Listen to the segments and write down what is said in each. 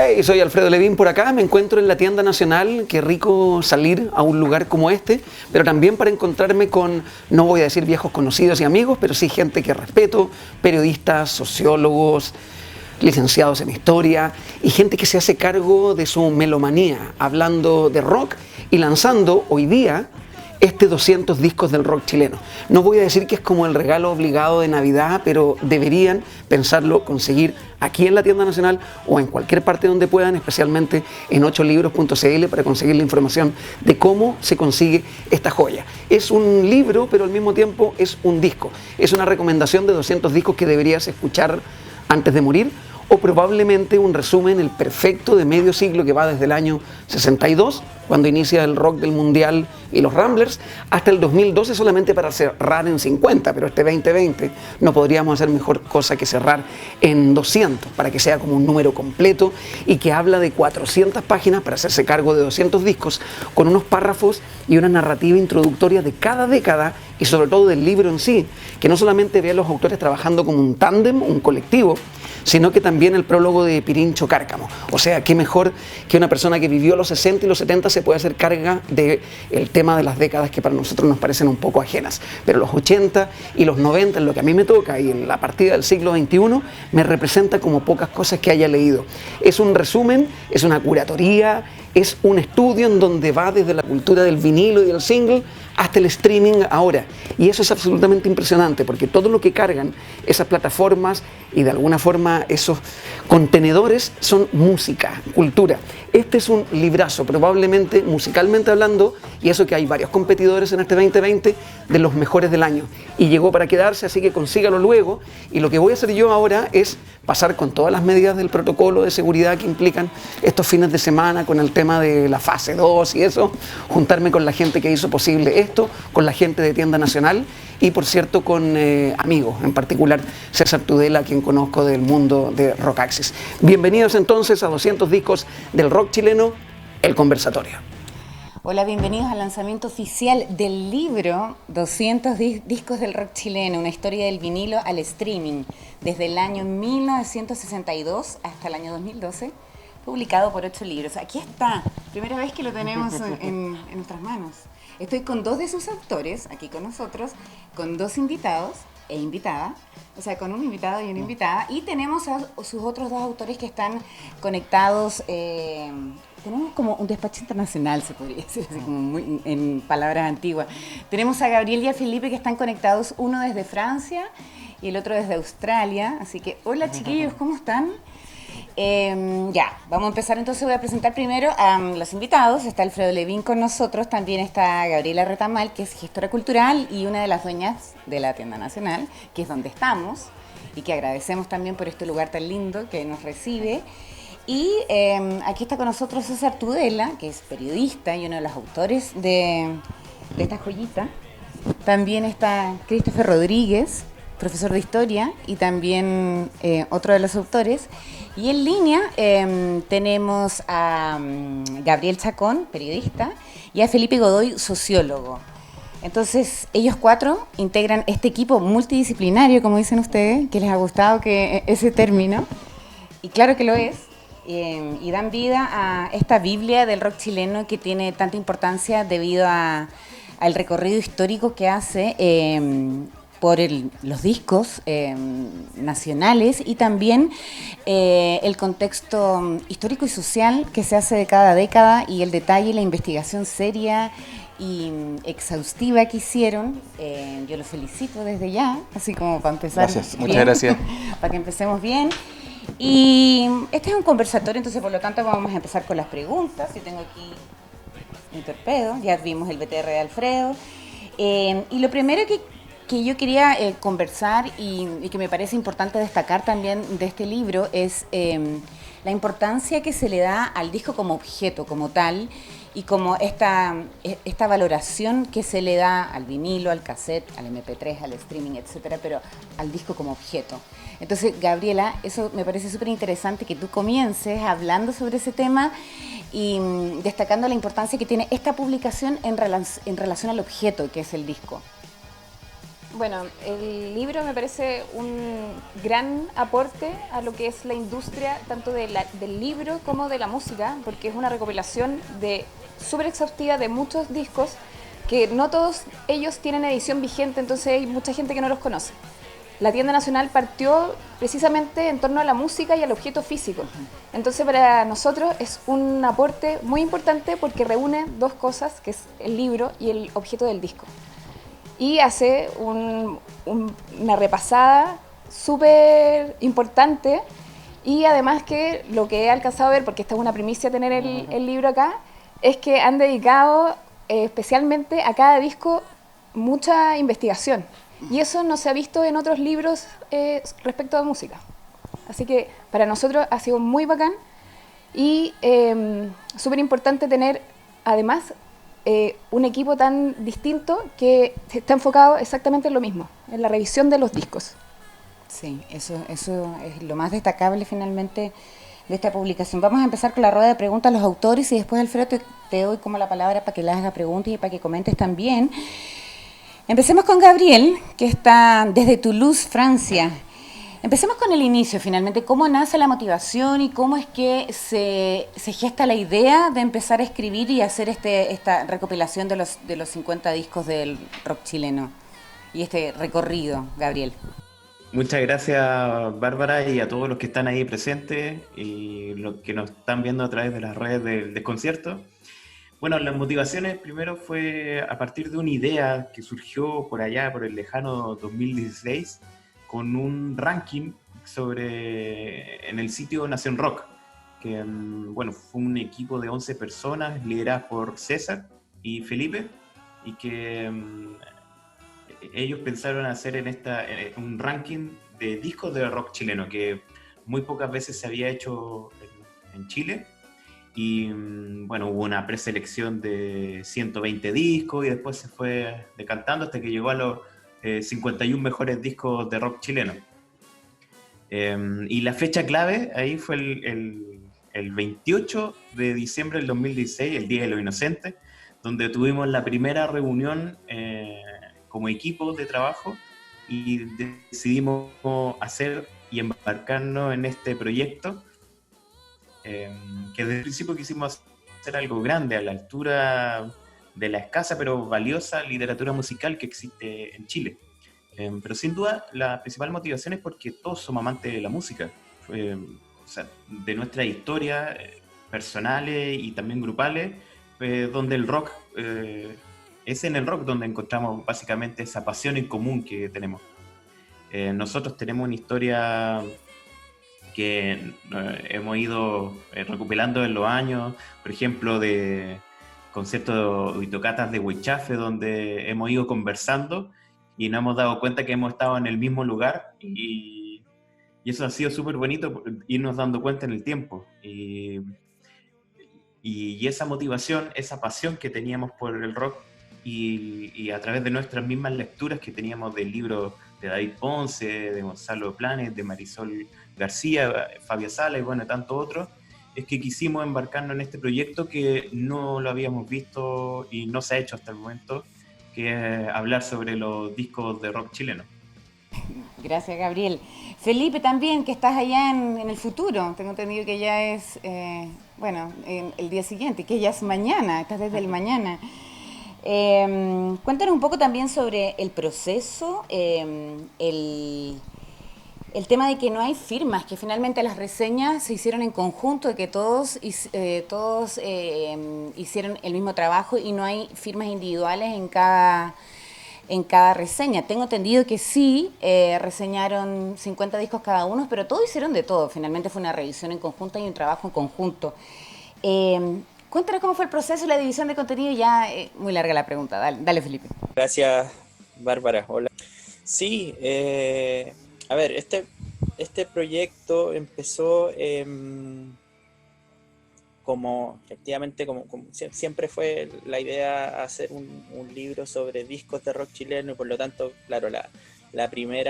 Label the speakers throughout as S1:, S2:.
S1: Hey, soy Alfredo Levín por acá, me encuentro en la tienda nacional, qué rico salir a un lugar como este, pero también para encontrarme con, no voy a decir viejos conocidos y amigos, pero sí gente que respeto, periodistas, sociólogos, licenciados en historia y gente que se hace cargo de su melomanía, hablando de rock y lanzando hoy día 200 discos del rock chileno. No voy a decir que es como el regalo obligado de Navidad, pero deberían pensarlo, conseguir aquí en la tienda nacional o en cualquier parte donde puedan, especialmente en 8libros.cl para conseguir la información de cómo se consigue esta joya. Es un libro, pero al mismo tiempo es un disco. Es una recomendación de 200 discos que deberías escuchar antes de morir, o probablemente un resumen, el perfecto de medio siglo que va desde el año 62, cuando inicia el rock del Mundial y los Ramblers, hasta el 2012 solamente para cerrar en 50, pero este 2020 no podríamos hacer mejor cosa que cerrar en 200, para que sea como un número completo y que habla de 400 páginas para hacerse cargo de 200 discos, con unos párrafos y una narrativa introductoria de cada década y sobre todo del libro en sí, que no solamente ve a los autores trabajando como un tándem, un colectivo, sino que también el prólogo de Pirincho Cárcamo. O sea, qué mejor que una persona que vivió los 60 y los 70 se puede hacer carga del tema de las décadas que para nosotros nos parecen un poco ajenas. Pero los 80 y los 90, en lo que a mí me toca, y en la partida del siglo XXI, me representa como pocas cosas que haya leído. Es un resumen, es una curatoría, es un estudio en donde va desde la cultura del vinilo y del single hasta el streaming ahora. Y eso es absolutamente impresionante, porque todo lo que cargan esas plataformas y de alguna forma esos contenedores son música, cultura. Este es un librazo, probablemente musicalmente hablando, y eso que hay varios competidores en este 2020, de los mejores del año. Y llegó para quedarse, así que consígalo luego. Y lo que voy a hacer yo ahora es pasar con todas las medidas del protocolo de seguridad que implican estos fines de semana, con el tema de la fase 2 y eso, juntarme con la gente que hizo posible esto, con la gente de Tienda Nacional y, por cierto, con amigos, en particular César Tudela, quien conozco del mundo de Rock Access. Bienvenidos entonces a 200 discos del rock chileno, El Conversatorio.
S2: Hola, bienvenidos al lanzamiento oficial del libro 200 discos del rock chileno, una historia del vinilo al streaming, desde el año 1962 hasta el año 2012, publicado por 8 libros. Aquí está, primera vez que lo tenemos en nuestras manos. Estoy con dos de sus autores, aquí con nosotros, con dos invitados e invitada, o sea, con un invitado y una invitada, y tenemos a sus otros dos autores que están conectados. Tenemos como un despacho internacional, se podría decir, así como muy en palabras antiguas. Tenemos a Gabriel y a Felipe que están conectados, uno desde Francia y el otro desde Australia. Así que, hola chiquillos, ¿cómo están? Ya, vamos a empezar entonces. Voy a presentar primero a los invitados. Está Alfredo Levín con nosotros, también está Gabriela Retamal, que es gestora cultural y una de las dueñas de la Tienda Nacional, que es donde estamos, y que agradecemos también por este lugar tan lindo que nos recibe. Y aquí está con nosotros César Tudela, que es periodista y uno de los autores de esta joyita. También está Christopher Rodríguez, profesor de historia y también otro de los autores. Y en línea tenemos a Gabriel Chacón, periodista, y a Felipe Godoy, sociólogo. Entonces, ellos cuatro integran este equipo multidisciplinario, como dicen ustedes, que les ha gustado que ese término, y claro que lo es. Y dan vida a esta Biblia del rock chileno que tiene tanta importancia debido al recorrido histórico que hace por los discos nacionales y también el contexto histórico y social que se hace de cada década y el detalle y la investigación seria y exhaustiva que hicieron. Yo los felicito desde ya, así como para empezar.
S3: Gracias,
S2: bien,
S3: muchas gracias.
S2: Para que empecemos bien. Y este es un conversatorio, entonces por lo tanto vamos a empezar con las preguntas. Yo tengo aquí un torpedo, ya vimos el BTR de Alfredo. Y lo primero que yo quería conversar y que me parece importante destacar también de este libro es la importancia que se le da al disco como objeto, como tal, y como esta valoración que se le da al vinilo, al cassette, al MP3, al streaming, etcétera, pero al disco como objeto. Entonces, Gabriela, eso me parece súper interesante que tú comiences hablando sobre ese tema y destacando la importancia que tiene esta publicación en relación al objeto que es el disco.
S3: Bueno, el libro me parece un gran aporte a lo que es la industria tanto del libro como de la música, porque es una recopilación súper exhaustiva de muchos discos que no todos ellos tienen edición vigente, entonces hay mucha gente que no los conoce. La tienda nacional partió precisamente en torno a la música y al objeto físico. Entonces para nosotros es un aporte muy importante porque reúne dos cosas, que es el libro y el objeto del disco. Y hace una repasada súper importante, y además que lo que he alcanzado a ver, porque esta es una primicia tener el libro acá, es que han dedicado especialmente a cada disco mucha investigación. Y eso no se ha visto en otros libros respecto a música. Así que para nosotros ha sido muy bacán y súper importante tener además un equipo tan distinto que está enfocado exactamente en lo mismo, en la revisión de los discos.
S2: Sí, eso es lo más destacable finalmente de esta publicación. Vamos a empezar con la rueda de preguntas a los autores y después, Alfredo, te doy como la palabra para que le hagas preguntas y para que comentes también. Empecemos con Gabriel, que está desde Toulouse, Francia. Empecemos con el inicio, finalmente. ¿Cómo nace la motivación y cómo es que se gesta la idea de empezar a escribir y hacer esta recopilación de los 50 discos del rock chileno? Y este recorrido, Gabriel.
S4: Muchas gracias, Bárbara, y a todos los que están ahí presentes y los que nos están viendo a través de las redes del desconcierto. Bueno, las motivaciones primero fue a partir de una idea que surgió por allá, por el lejano 2016, con un ranking en el sitio Nación Rock, que bueno, fue un equipo de 11 personas lideradas por César y Felipe, y que ellos pensaron hacer en un ranking de discos de rock chileno, que muy pocas veces se había hecho en Chile. Y bueno, hubo una preselección de 120 discos y después se fue decantando hasta que llegó a los 51 mejores discos de rock chileno. Y la fecha clave ahí fue el 28 de diciembre del 2016, el Día de los Inocentes, donde tuvimos la primera reunión como equipo de trabajo y decidimos hacer y embarcarnos en este proyecto, que desde el principio quisimos hacer algo grande a la altura de la escasa pero valiosa literatura musical que existe en Chile. Pero sin duda la principal motivación es porque todos somos amantes de la música, o sea, de nuestras historias personales y también grupales, donde el rock, es en el rock donde encontramos básicamente esa pasión en común que tenemos. Nosotros tenemos una historia que hemos ido recopilando en los años, por ejemplo, de conciertos y tocatas de Huichafe, donde hemos ido conversando y nos hemos dado cuenta que hemos estado en el mismo lugar, y eso ha sido súper bonito, irnos dando cuenta en el tiempo. Y esa motivación, esa pasión que teníamos por el rock, y a través de nuestras mismas lecturas que teníamos del libro de David Ponce, de Gonzalo Planes, de Marisol García, Fabio Sala y bueno, tantos otros, es que quisimos embarcarnos en este proyecto que no lo habíamos visto y no se ha hecho hasta el momento, que es hablar sobre los discos de rock chileno.
S2: Gracias, Gabriel. Felipe, también, que estás allá en el futuro. Tengo entendido que ya es, el día siguiente, que ya es mañana, estás desde el mañana. Cuéntanos un poco también sobre el proceso, el tema de que no hay firmas, que finalmente las reseñas se hicieron en conjunto, de que todos hicieron el mismo trabajo y no hay firmas individuales en cada reseña. Tengo entendido que sí, reseñaron 50 discos cada uno, pero todos hicieron de todo. Finalmente fue una revisión en conjunto y un trabajo en conjunto. Cuéntanos cómo fue el proceso y la división de contenido. Ya, muy larga la pregunta. Dale, Felipe.
S5: Gracias, Bárbara. Hola. Sí, a ver, este proyecto empezó efectivamente, como siempre fue la idea hacer un libro sobre discos de rock chileno, y por lo tanto, claro, el primer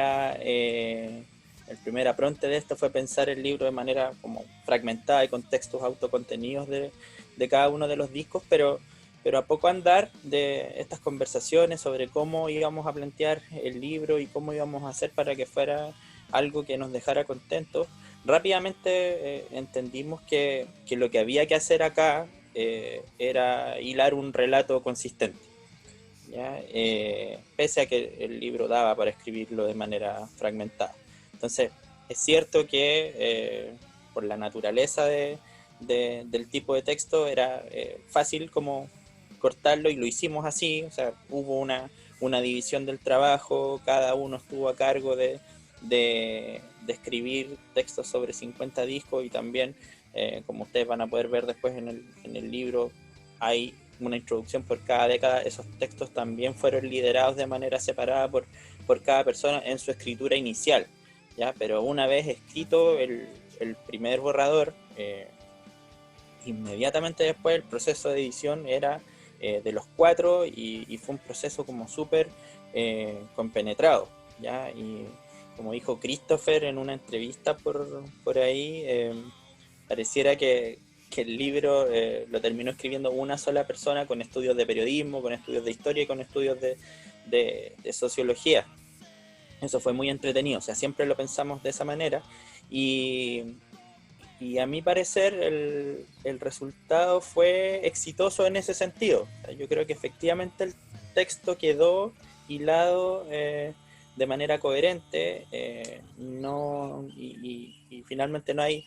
S5: apronte de esto fue pensar el libro de manera como fragmentada y con textos autocontenidos de cada uno de los discos, pero pero a poco andar de estas conversaciones sobre cómo íbamos a plantear el libro y cómo íbamos a hacer para que fuera algo que nos dejara contentos, rápidamente entendimos que lo que había que hacer acá era hilar un relato consistente, ¿ya? Pese a que el libro daba para escribirlo de manera fragmentada. Entonces, es cierto que por la naturaleza del tipo de texto era fácil como cortarlo, y lo hicimos así. O sea, hubo una división del trabajo, cada uno estuvo a cargo de escribir textos sobre 50 discos, y también, como ustedes van a poder ver después en el libro, hay una introducción por cada década. Esos textos también fueron liderados de manera separada por cada persona en su escritura inicial, ¿ya? Pero una vez escrito el primer borrador, inmediatamente después el proceso de edición era de los 4, y fue un proceso como súper compenetrado, ¿ya? Y como dijo Christopher en una entrevista por ahí, pareciera que el libro lo terminó escribiendo una sola persona, con estudios de periodismo, con estudios de historia y con estudios de sociología. Eso fue muy entretenido, o sea, siempre lo pensamos de esa manera, y a mi parecer el resultado fue exitoso en ese sentido. O sea, yo creo que efectivamente el texto quedó hilado de manera coherente, y finalmente no hay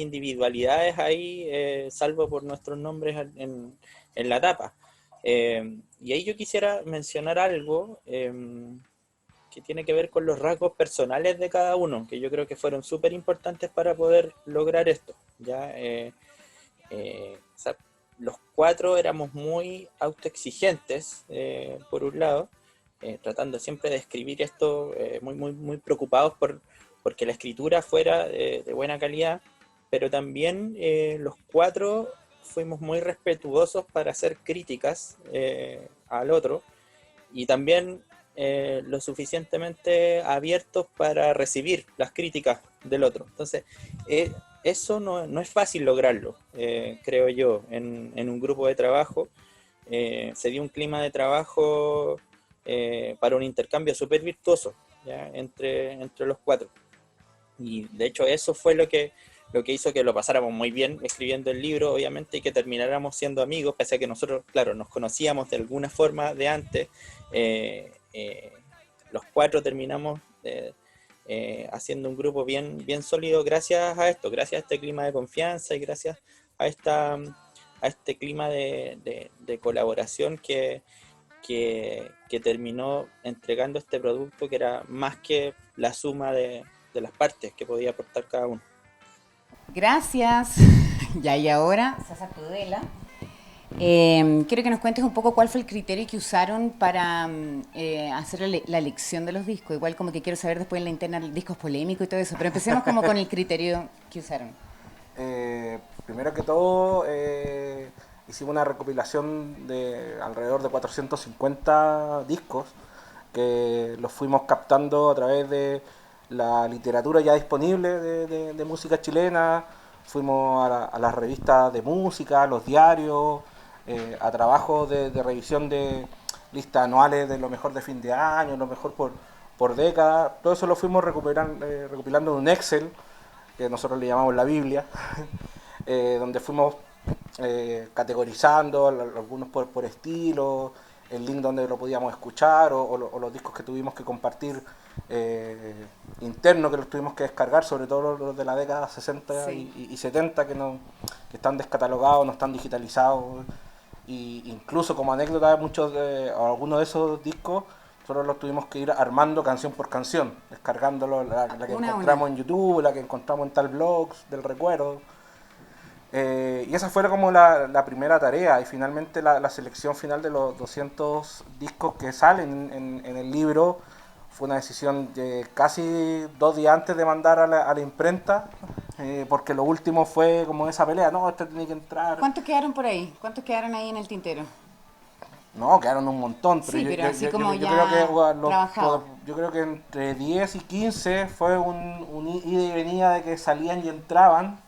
S5: individualidades ahí, salvo por nuestros nombres en la tapa. Y ahí yo quisiera mencionar algo que tiene que ver con los rasgos personales de cada uno, que yo creo que fueron súper importantes para poder lograr esto, ¿ya? O sea, los 4 éramos muy autoexigentes, por un lado, tratando siempre de escribir esto, muy preocupados porque la escritura fuera de buena calidad, pero también los 4 fuimos muy respetuosos para hacer críticas al otro, y también lo suficientemente abiertos para recibir las críticas del otro. Entonces, eso no es fácil lograrlo, creo yo, en un grupo de trabajo. Se dio un clima de trabajo para un intercambio súper virtuoso, ¿ya? Entre los 4. Y de hecho eso fue lo que hizo que lo pasáramos muy bien escribiendo el libro, obviamente, y que termináramos siendo amigos, pese a que nosotros, claro, nos conocíamos de alguna forma de antes. Los 4 terminamos haciendo un grupo bien sólido gracias a esto, gracias a este clima de confianza, y gracias a este clima de colaboración que terminó entregando este producto, que era más que la suma de las partes que podía aportar cada uno.
S2: Gracias. Ya, y ahora, César Tudela, quiero que nos cuentes un poco cuál fue el criterio que usaron para hacer la elección de los discos. Igual como que quiero saber después en la interna discos polémicos y todo eso, pero empecemos como con el criterio que usaron.
S6: Primero que todo, hicimos una recopilación de alrededor de 450 discos, que los fuimos captando a través de la literatura ya disponible de música chilena. Fuimos a las revistas de música, a los diarios, a trabajos de revisión de listas anuales de lo mejor de fin de año, lo mejor por década. Todo eso lo fuimos recopilando en un Excel, que nosotros le llamamos la Biblia, donde fuimos categorizando algunos por estilo, el link donde lo podíamos escuchar, o los discos que tuvimos que compartir internos, que los tuvimos que descargar, sobre todo los de la década 60 sí. y 70, que están descatalogados, no están digitalizados. Y incluso como anécdota, algunos de esos discos nosotros los tuvimos que ir armando canción por canción, descargándolo, la que encontramos en YouTube, la que encontramos en tal blog del recuerdo. Y esa fue como la primera tarea, y finalmente la selección final de los 200 discos que salen en el libro fue una decisión de casi 2 días antes de mandar a la imprenta, porque lo último fue como esa pelea, no, este tiene que entrar.
S2: ¿Cuántos quedaron por ahí? ¿Cuántos quedaron ahí en el tintero?
S6: No, quedaron un montón, pero,
S2: sí, pero
S6: yo,
S2: así
S6: yo,
S2: como
S6: yo,
S2: ya
S6: yo creo que entre 10 y 15 fue un ida y venida de que salían y entraban.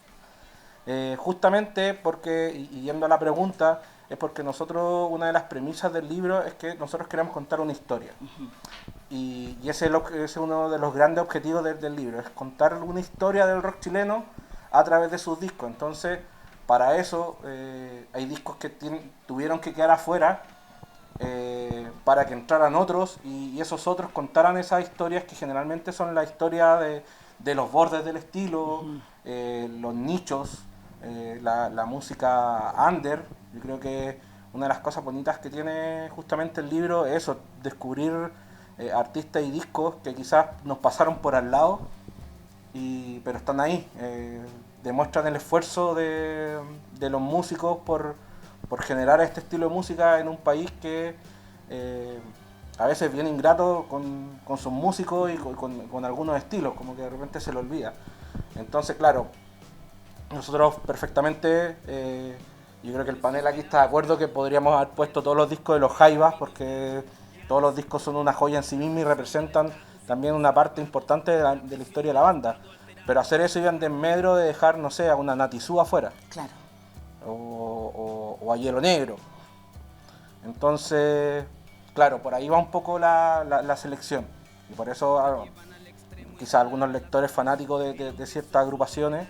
S6: Justamente porque, y yendo a la pregunta, es porque nosotros, una de las premisas del libro es que nosotros queremos contar una historia. Y ese es uno de los grandes objetivos del libro, es contar una historia del rock chileno a través de sus discos. Entonces, para eso hay discos que tuvieron que quedar afuera para que entraran otros y esos otros contaran esas historias que generalmente son la historia de los bordes del estilo, los nichos, la música under. Yo creo que una de las cosas bonitas que tiene justamente el libro es eso, descubrir artistas y discos que quizás nos pasaron por al lado, pero están ahí. Demuestran el esfuerzo de los músicos por generar este estilo de música en un país que a veces es bien ingrato con sus músicos y con algunos estilos, como que de repente se lo olvida. Entonces, claro, nosotros perfectamente, yo creo que el panel aquí está de acuerdo que podríamos haber puesto todos los discos de los Jaivas, porque todos los discos son una joya en sí mismos y representan también una parte importante de la historia de la banda. Pero hacer eso iba en desmedro de dejar, no sé, a una Natizú afuera.
S2: Claro.
S6: O a Hielo Negro. Entonces, claro, por ahí va un poco la selección. Y por eso quizás algunos lectores fanáticos de ciertas agrupaciones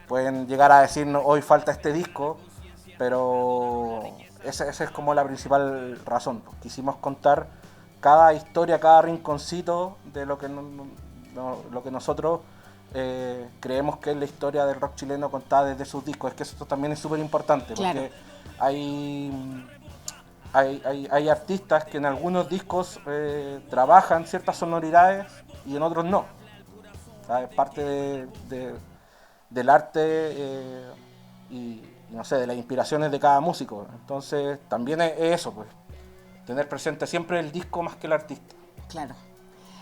S6: pueden llegar a decirnos, hoy falta este disco, pero esa es como la principal razón. Quisimos contar cada historia, cada rinconcito de lo que nosotros creemos que es la historia del rock chileno contada desde sus discos. Es que eso también es súper importante,
S2: Claro.
S6: porque hay artistas que en algunos discos trabajan ciertas sonoridades y en otros no. Es parte del arte y no sé, de las inspiraciones de cada músico. Entonces también es eso, pues, tener presente siempre el disco más que el artista.
S2: Claro.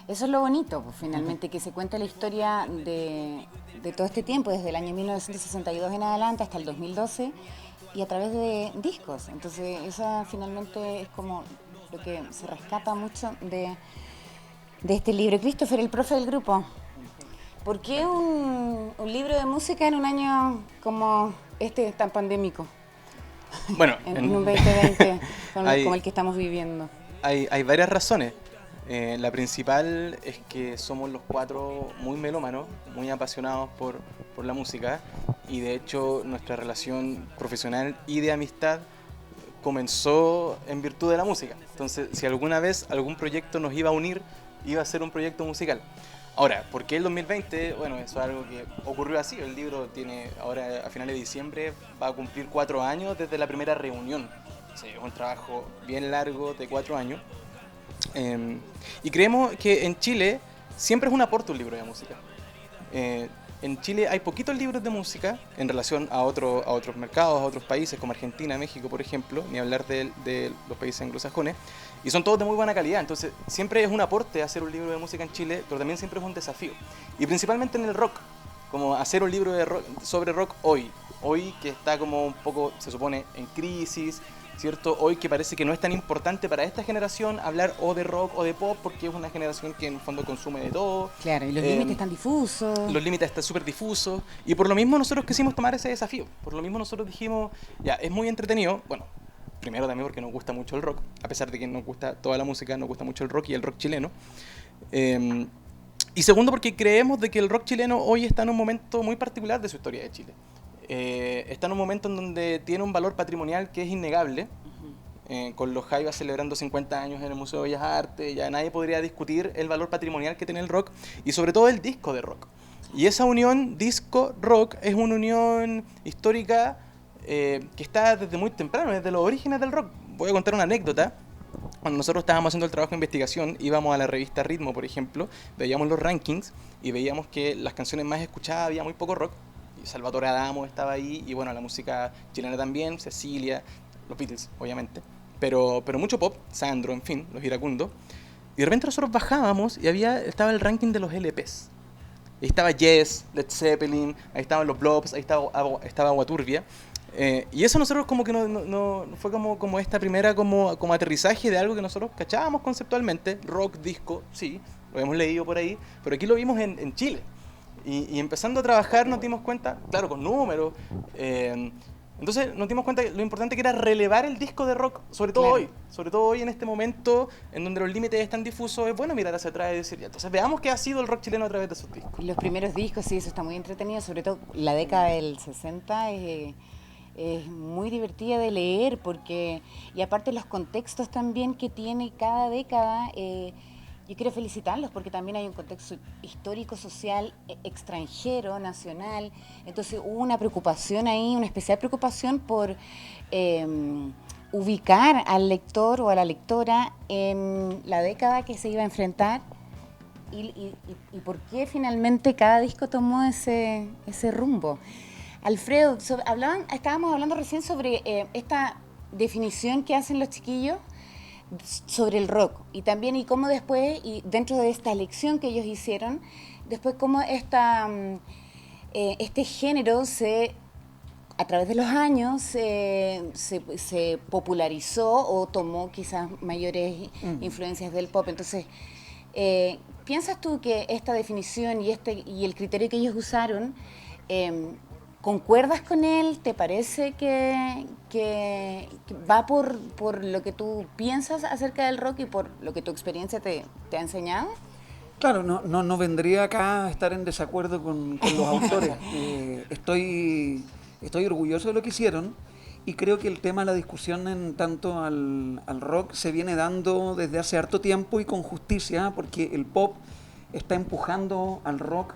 S2: Eso es lo bonito, pues, finalmente, que se cuenta la historia de todo este tiempo, desde el año 1962 en adelante hasta el 2012, y a través de discos. Entonces, esa finalmente es como lo que se rescata mucho de este libro. Christopher, el profe del grupo, ¿por qué un libro de música en un año como este tan pandémico?
S7: Bueno,
S2: en un 2020 como el que estamos viviendo.
S7: Hay varias razones. La principal es que somos los cuatro muy melómanos, muy apasionados por la música, y de hecho nuestra relación profesional y de amistad comenzó en virtud de la música. Entonces, si alguna vez algún proyecto nos iba a unir, iba a ser un proyecto musical. Ahora, ¿por qué el 2020? Bueno, eso es algo que ocurrió así. El libro tiene, ahora a finales de diciembre, va a cumplir 4 años desde la primera reunión. O sea, es un trabajo bien largo de 4 años. Y creemos que en Chile siempre es un aporte un libro de música. En Chile hay poquitos libros de música en relación a otros mercados, a otros países como Argentina, México, por ejemplo, ni hablar de los países anglosajones, y son todos de muy buena calidad. Entonces siempre es un aporte hacer un libro de música en Chile, pero también siempre es un desafío, y principalmente en el rock, como hacer un libro de rock, sobre rock hoy que está como un poco, se supone, en crisis, ¿cierto? Hoy que parece que no es tan importante para esta generación hablar o de rock o de pop, porque es una generación que en el fondo consume de todo.
S2: Claro, y los límites están difusos.
S7: Los límites están súper difusos, y por lo mismo nosotros quisimos tomar ese desafío. Por lo mismo nosotros dijimos, ya, es muy entretenido, bueno, primero también porque nos gusta mucho el rock, a pesar de que nos gusta toda la música, nos gusta mucho el rock y el rock chileno. Y segundo porque creemos de que el rock chileno hoy está en un momento muy particular de su historia de Chile. Está en un momento en donde tiene un valor patrimonial que es innegable. Con los Jaivas celebrando 50 años en el Museo de Bellas Artes, ya nadie podría discutir el valor patrimonial que tiene el rock, y sobre todo el disco de rock. Y esa unión disco-rock es una unión histórica que está desde muy temprano, desde los orígenes del rock. Voy a contar una anécdota. Cuando nosotros estábamos haciendo el trabajo de investigación, íbamos a la revista Ritmo, por ejemplo, veíamos los rankings y veíamos que las canciones más escuchadas había muy poco rock. Salvatore Adamo estaba ahí, y bueno, la música chilena también, Cecilia, los Beatles, obviamente, pero mucho pop, Sandro, en fin, los iracundos. Y de repente nosotros bajábamos y estaba el ranking de los LPs. Ahí estaba Yes, Led Zeppelin, ahí estaban los Blobs, ahí estaba Agua Turbia. Y eso nosotros como que no fue como esta primera como aterrizaje de algo que nosotros cachábamos conceptualmente, rock, disco, sí, lo hemos leído por ahí, pero aquí lo vimos en Chile. Y empezando a trabajar nos dimos cuenta, claro, con números, Entonces nos dimos cuenta que lo importante que era relevar el disco de rock, sobre todo hoy en este momento en donde los límites están difusos, es bueno mirar hacia atrás y decir, ya, entonces veamos qué ha sido el rock chileno a través de sus discos.
S2: Los primeros discos, sí, eso está muy entretenido, sobre todo la década del 60 es muy divertida de leer, porque, y aparte los contextos también que tiene cada década, yo quiero felicitarlos porque también hay un contexto histórico, social, extranjero, nacional. Entonces hubo una preocupación ahí, una especial preocupación por ubicar al lector o a la lectora en la década que se iba a enfrentar y por qué finalmente cada disco tomó ese rumbo. Alfredo, estábamos hablando recién sobre esta definición que hacen los chiquillos sobre el rock y también y cómo después, y dentro de esta elección que ellos hicieron, después cómo este género a través de los años se popularizó o tomó quizás mayores influencias del pop. Entonces, ¿piensas tú que esta definición y el criterio que ellos usaron, concuerdas con él? ¿Te parece que va por lo que tú piensas acerca del rock y por lo que tu experiencia te ha enseñado?
S1: Claro, no vendría acá a estar en desacuerdo con los autores. Estoy orgulloso de lo que hicieron y creo que el tema de la discusión en tanto al rock se viene dando desde hace harto tiempo y con justicia, porque el pop está empujando al rock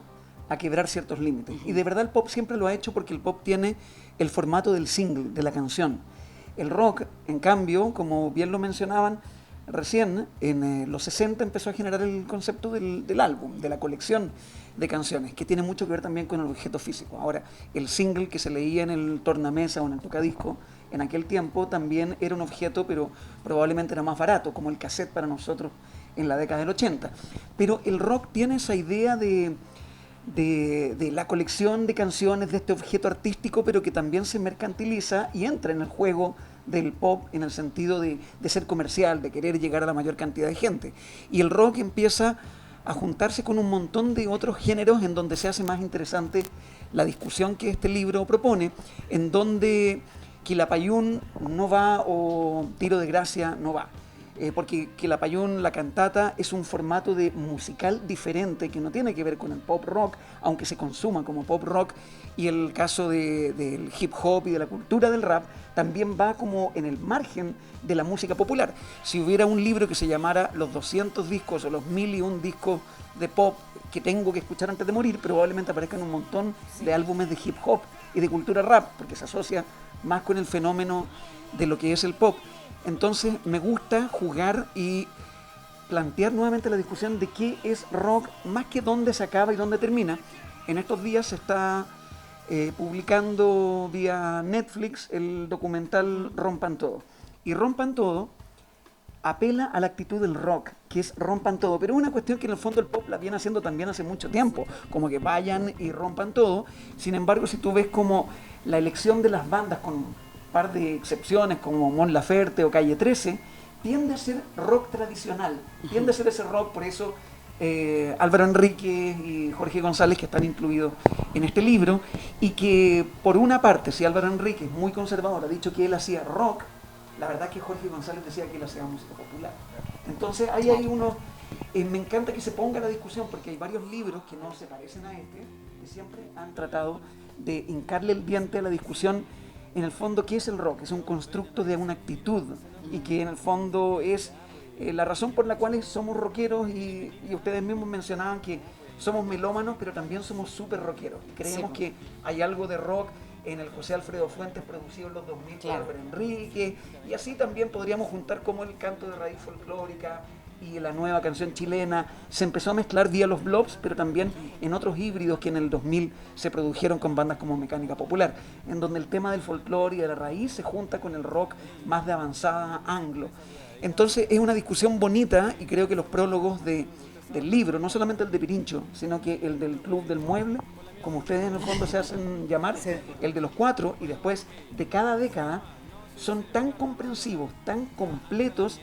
S1: a quebrar ciertos límites. Y de verdad el pop siempre lo ha hecho porque el pop tiene el formato del single, de la canción. El rock, en cambio, como bien lo mencionaban recién, en los 60 empezó a generar el concepto del álbum, de la colección de canciones, que tiene mucho que ver también con el objeto físico. Ahora, el single que se leía en el tornamesa o en el tocadisco, en aquel tiempo también era un objeto, pero probablemente era más barato, como el cassette para nosotros en la década del 80. Pero el rock tiene esa idea de la colección de canciones, de este objeto artístico, pero que también se mercantiliza y entra en el juego del pop en el sentido de ser comercial, de querer llegar a la mayor cantidad de gente. Y el rock empieza a juntarse con un montón de otros géneros en donde se hace más interesante la discusión que este libro propone, en donde Quilapayún no va o Tiro de Gracia no va. Porque Quilapayún, la cantata, es un formato de musical diferente que no tiene que ver con el pop rock, aunque se consuma como pop rock, y el caso del hip hop y de la cultura del rap también va como en el margen de la música popular. Si hubiera un libro que se llamara Los 200 discos o los 1001 discos de pop que tengo que escuchar antes de morir, probablemente aparezcan un montón de álbumes de hip hop y de cultura rap, porque se asocia más con el fenómeno de lo que es el pop. Entonces me gusta jugar y plantear nuevamente la discusión de qué es rock, más que dónde se acaba y dónde termina. En estos días se está publicando vía Netflix el documental Rompan Todo. Y Rompan Todo apela a la actitud del rock, que es rompan todo, pero es una cuestión que en el fondo el pop la viene haciendo también hace mucho tiempo, como que vayan y rompan todo. Sin embargo, si tú ves como la elección de las bandas, con par de excepciones como Mon Laferte o Calle 13, tiende a ser rock tradicional, tiende a ser ese rock, por eso Álvaro Enríquez y Jorge González, que están incluidos en este libro, y que por una parte, si Álvaro Enríquez, muy conservador, ha dicho que él hacía rock, la verdad es que Jorge González decía que él hacía música popular. Entonces ahí hay unos, me encanta que se ponga la discusión, porque hay varios libros que no se parecen a este, que siempre han tratado de hincarle el diente a la discusión. En el fondo, ¿qué es el rock? Es un constructo de una actitud y que en el fondo es la razón por la cual somos rockeros y ustedes mismos mencionaban que somos melómanos, pero también somos súper rockeros. Creemos que hay algo de rock en el José Alfredo Fuentes producido en los 2000 por Álvaro Enríquez, y así también podríamos juntar como el canto de raíz folclórica y la nueva canción chilena. Se empezó a mezclar vía los blobs, pero también en otros híbridos que en el 2000 se produjeron con bandas como Mecánica Popular, en donde el tema del folclore y de la raíz se junta con el rock más de avanzada anglo. Entonces es una discusión bonita, y creo que los prólogos del libro, no solamente el de Pirincho, sino que el del Club del Mueble, como ustedes en el fondo se hacen llamar, el de los 4 y después de cada década, son tan comprensivos, tan completos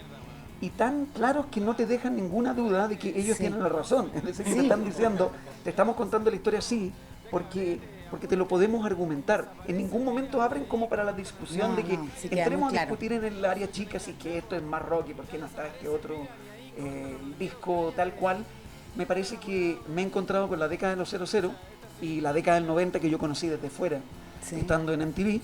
S1: y tan claros que no te dejan ninguna duda de que ellos tienen la razón. Es decir, que te están diciendo, te estamos contando la historia así, porque te lo podemos argumentar. En ningún momento abren como para la discusión de que
S2: sí queda
S1: entremos
S2: muy
S1: a
S2: claro.
S1: discutir en el área chica si que esto es más rock y por qué no está este otro disco tal cual. Me parece que me he encontrado con la década de los 00 y la década del 90 que yo conocí desde fuera,
S2: Sí.
S1: estando en MTV,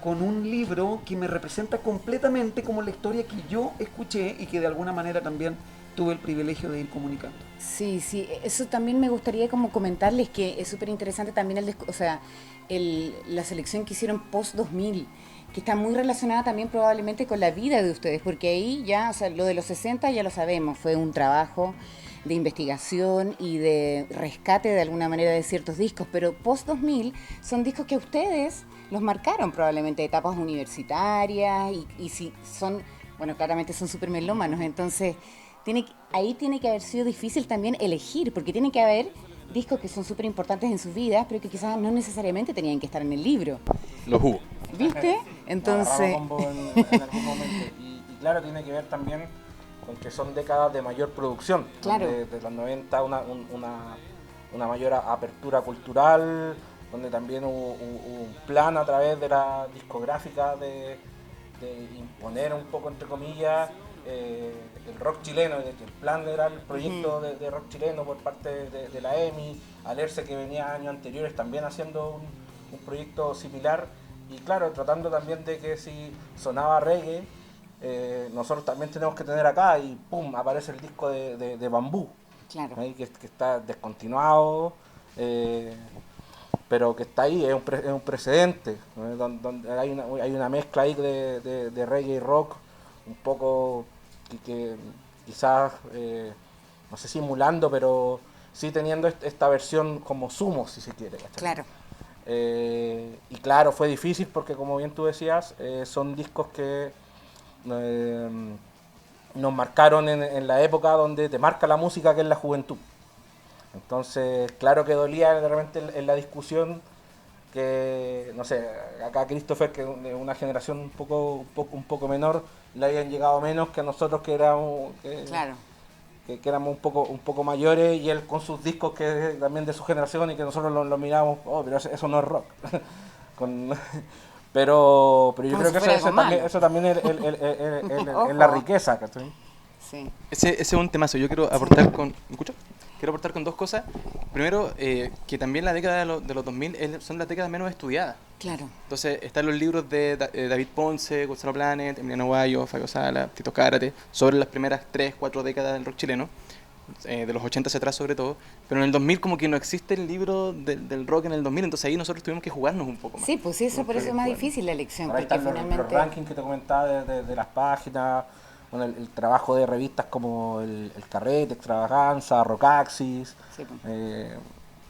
S1: con un libro que me representa completamente como la historia que yo escuché y que de alguna manera también tuve el privilegio de ir comunicando.
S2: Sí, sí, eso también me gustaría como comentarles que es súper interesante también la selección que hicieron post 2000, que está muy relacionada también probablemente con la vida de ustedes, porque ahí ya, o sea, lo de los 60 ya lo sabemos, fue un trabajo de investigación y de rescate de alguna manera de ciertos discos, pero post 2000 son discos que a ustedes los marcaron probablemente etapas universitarias y si son, bueno, claramente son súper melómanos, entonces ahí tiene que haber sido difícil también elegir, porque tiene que haber discos que son súper importantes en sus vidas, pero que quizás no necesariamente tenían que estar en el libro.
S7: Los hubo.
S2: ¿Viste? Entonces,
S6: Combo en algún momento. Y claro, tiene que ver también con que son décadas de mayor producción.
S2: Claro.
S6: De los 90 una mayor apertura cultural, donde también hubo un plan a través de la discográfica de imponer un poco, entre comillas, el rock chileno. De que el plan era el proyecto de rock chileno por parte de la EMI, Alerce, que venía años anteriores también haciendo un proyecto similar, y claro, tratando también de que si sonaba reggae, nosotros también tenemos que tener acá, y pum, aparece el disco de Bambú,
S2: claro.
S6: que está descontinuado, pero que está ahí, es un precedente, donde hay una mezcla ahí de reggae y rock, un poco que quizás, no sé si emulando, pero sí teniendo esta versión como sumo, si se quiere, ¿cachai?
S2: Claro.
S6: Y claro, fue difícil porque, como bien tú decías, son discos que nos marcaron en la época donde te marca la música, que es la juventud. Entonces, claro que dolía de repente en la discusión que, no sé, acá Christopher, que de una generación un poco menor, le hayan llegado menos que a nosotros, que éramos
S2: Claro.
S6: que éramos un poco mayores, y él con sus discos que también de su generación, y que nosotros lo miramos, oh, pero eso no es rock. Pero yo
S2: Como
S6: creo
S2: si
S6: que
S2: fuera algo malo.
S6: eso también es la riqueza, ¿cachai?
S2: Sí.
S7: Ese es un temazo. Yo quiero aportar con... ¿Me escuchas? Quiero aportar con dos cosas. Primero, que también la década de los 2000 son las décadas menos estudiadas.
S2: Claro.
S7: Entonces, están los libros de David Ponce, Gonzalo Planet, Emiliano Guayo, Fabio Sala, Tito Cárate, sobre las primeras 3-4 décadas del rock chileno, de los 80 hacia atrás sobre todo. Pero en el 2000 como que no existe el libro del rock en el 2000, entonces ahí nosotros tuvimos que jugarnos un poco más.
S2: Sí, pues eso, por eso es más difícil la elección,
S6: Ahora ahí
S2: porque
S6: están los
S2: finalmente...
S6: rankings que te comentaba de las páginas, bueno, el trabajo de revistas como el Carrete, Extravaganza, Rockaxis,
S2: Sí, pues.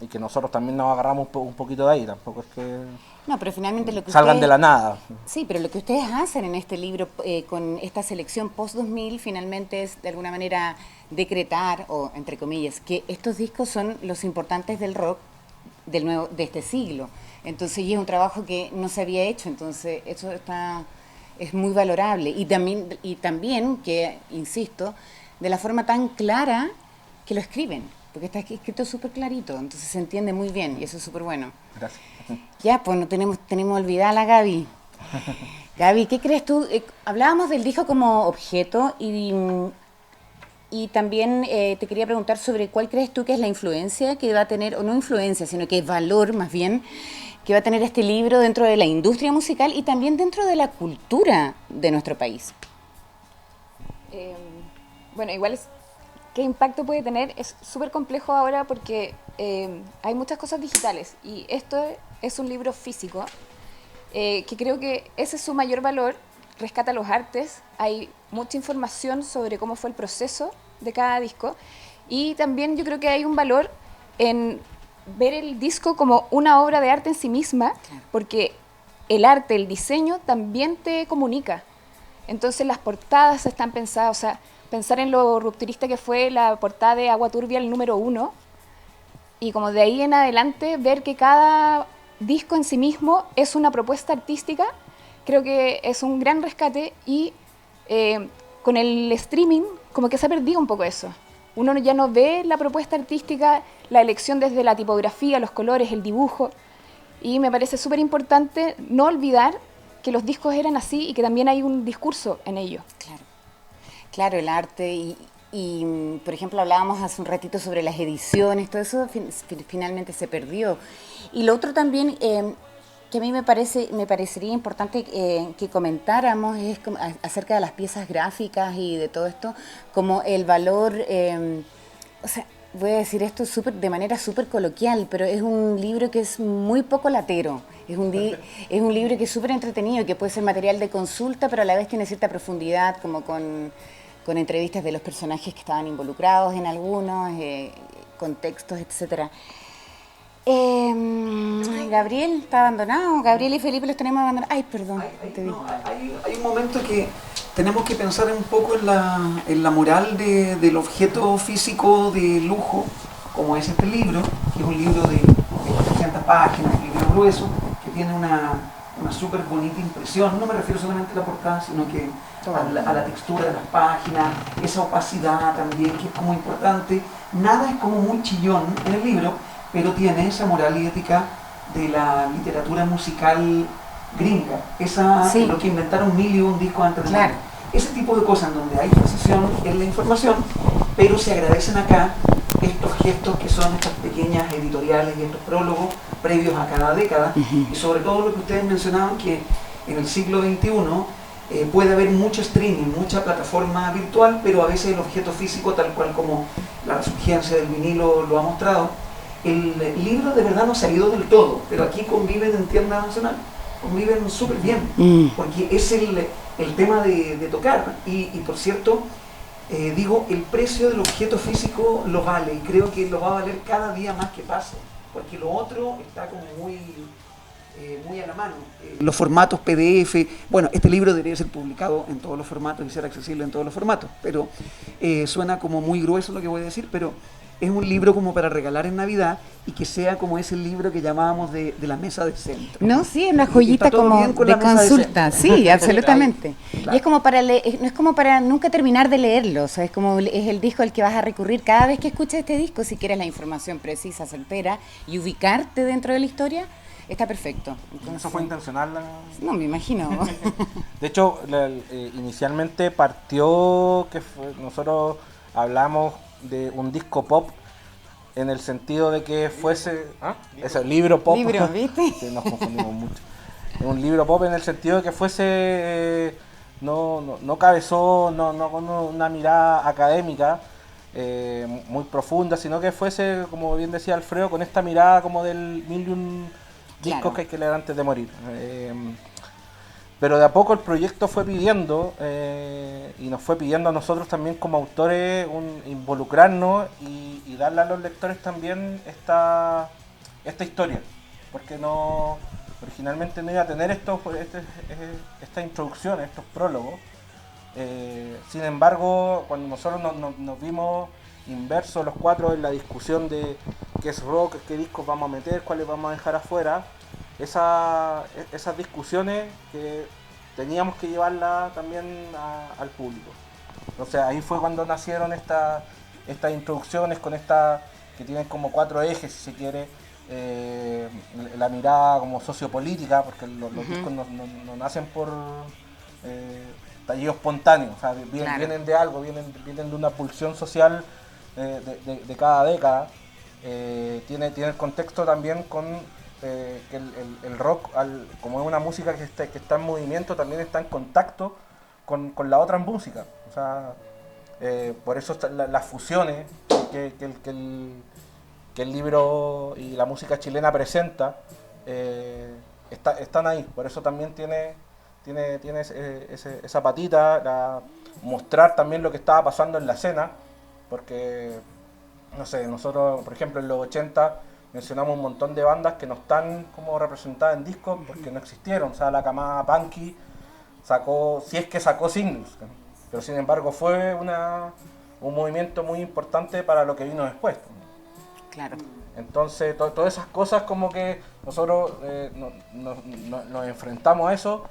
S6: Y que nosotros también nos agarramos un poquito de ahí, tampoco es que
S2: No, pero finalmente lo que
S6: salgan
S2: ustedes...
S6: de la nada.
S2: Sí, pero lo que ustedes hacen en este libro con esta selección post-2000 finalmente es de alguna manera decretar, o entre comillas, que estos discos son los importantes del rock de este siglo. Entonces, y es un trabajo que no se había hecho, entonces eso es muy valorable. Y también que, insisto, de la forma tan clara que lo escriben, porque está escrito súper clarito, entonces se entiende muy bien y eso es súper bueno.
S6: Gracias.
S2: Ya, pues no tenemos olvidada a la Gaby. Gaby, ¿qué crees tú? Hablábamos del disco como objeto y también te quería preguntar sobre cuál crees tú que es la influencia que va a tener, o no influencia, sino que valor más bien, que va a tener este libro dentro de la industria musical y también dentro de la cultura de nuestro país.
S3: Bueno, igual qué impacto puede tener es súper complejo ahora porque hay muchas cosas digitales y esto es un libro físico que creo que ese es su mayor valor, rescata los artes, hay mucha información sobre cómo fue el proceso de cada disco y también yo creo que hay un valor en ver el disco como una obra de arte en sí misma, porque el arte, el diseño también te comunica. Entonces las portadas están pensadas, o sea, pensar en lo rupturista que fue la portada de Agua Turbia, el número 1, y como de ahí en adelante ver que cada disco en sí mismo es una propuesta artística, creo que es un gran rescate y con el streaming como que se ha perdido un poco eso. uno ya no ve la propuesta artística, la elección desde la tipografía, los colores, el dibujo, y me parece súper importante no olvidar que los discos eran así y que también hay un discurso en ellos.
S2: Claro, claro, el arte y, por ejemplo, hablábamos hace un ratito sobre las ediciones, todo eso finalmente se perdió. Y lo otro también que a mí me parecería importante que comentáramos es acerca de las piezas gráficas y de todo esto, como el valor, o sea, voy a decir esto de manera súper coloquial, pero es un libro que es muy poco latero. Es un libro que es súper entretenido, que puede ser material de consulta, pero a la vez tiene cierta profundidad, como con entrevistas de los personajes que estaban involucrados en algunos, contextos, etcétera. Gabriel está abandonado. Gabriel y Felipe los tenemos abandonados. Ay, perdón.
S1: Hay un momento que tenemos que pensar un poco en la moral del objeto físico de lujo, como es este libro, que es un libro de 300 páginas, un libro grueso, que tiene una súper bonita impresión. No me refiero solamente a la portada, sino que a la textura de las páginas, esa opacidad también, que es como importante. Nada es como muy chillón en el libro, pero tiene esa moral y ética de la literatura musical gringa, sí. Lo que inventaron mil y un discos antes de
S2: claro.
S1: Ese tipo de cosas en donde hay precisión en la información, pero se agradecen acá estos gestos que son estas pequeñas editoriales y estos prólogos previos a cada década, y sobre todo lo que ustedes mencionaban, que en el siglo XXI puede haber mucho streaming, mucha plataforma virtual, pero a veces el objeto físico, tal cual como la resurgencia del vinilo lo ha mostrado, el libro de verdad no se ha ido del todo, pero aquí conviven en tienda nacional, conviven súper bien, porque es el tema de tocar, y por cierto, digo, el precio del objeto físico lo vale, y creo que lo va a valer cada día más que pase, porque lo otro está como muy a la mano. Los formatos PDF, bueno, este libro debería ser publicado en todos los formatos y ser accesible en todos los formatos, pero suena como muy grueso lo que voy a decir, pero es un libro como para regalar en Navidad y que sea como ese libro que llamábamos de la mesa de centro.
S2: No, sí, es una joyita como de consulta, sí, absolutamente. Claro. Y es como para leer, no es como para nunca terminar de leerlo, o sea, es el disco al que vas a recurrir cada vez que escuches este disco, si quieres la información precisa, certera y ubicarte dentro de la historia. Está perfecto. Entonces,
S6: ¿eso fue intencional?
S2: No, me imagino.
S6: De hecho, inicialmente partió que nosotros hablamos de un disco pop en el sentido de que fuese... Ese libro pop.
S2: Libro, ¿viste?
S6: Sí, nos confundimos mucho. Un libro pop en el sentido de que fuese no cabezón, no con una mirada académica muy profunda, sino que fuese, como bien decía Alfredo, con esta mirada como del mil y un discos claro. que hay que leer antes de morir. Pero de a poco el proyecto fue pidiendo y nos fue pidiendo a nosotros también como autores involucrarnos y darle a los lectores también esta historia, porque originalmente no iba a tener esta introducción, estos prólogos. Sin embargo, cuando nosotros nos vimos inversos los cuatro en la discusión de qué es rock, qué discos vamos a meter, cuáles vamos a dejar afuera, esas discusiones que teníamos que llevarlas también al público. Entonces ahí fue cuando nacieron estas introducciones con que tienen como 4 ejes, si se quiere, la mirada como sociopolítica, porque los discos no nacen por tallido espontáneo, o sea, vienen de algo, vienen de una pulsión social de cada década. Tiene el contexto también con que el rock, como es una música que está en movimiento, también está en contacto con la otra música. O sea, por eso las fusiones que el libro y la música chilena presenta están ahí. Por eso también tiene esa patita, mostrar también lo que estaba pasando en la escena, porque, no sé, nosotros, por ejemplo, en los 80 mencionamos un montón de bandas que no están como representadas en discos porque no existieron. O sea, la camada punky sacó singles, pero sin embargo fue un movimiento muy importante para lo que vino después.
S2: Claro.
S6: Entonces, todas esas cosas como que nosotros nos enfrentamos a eso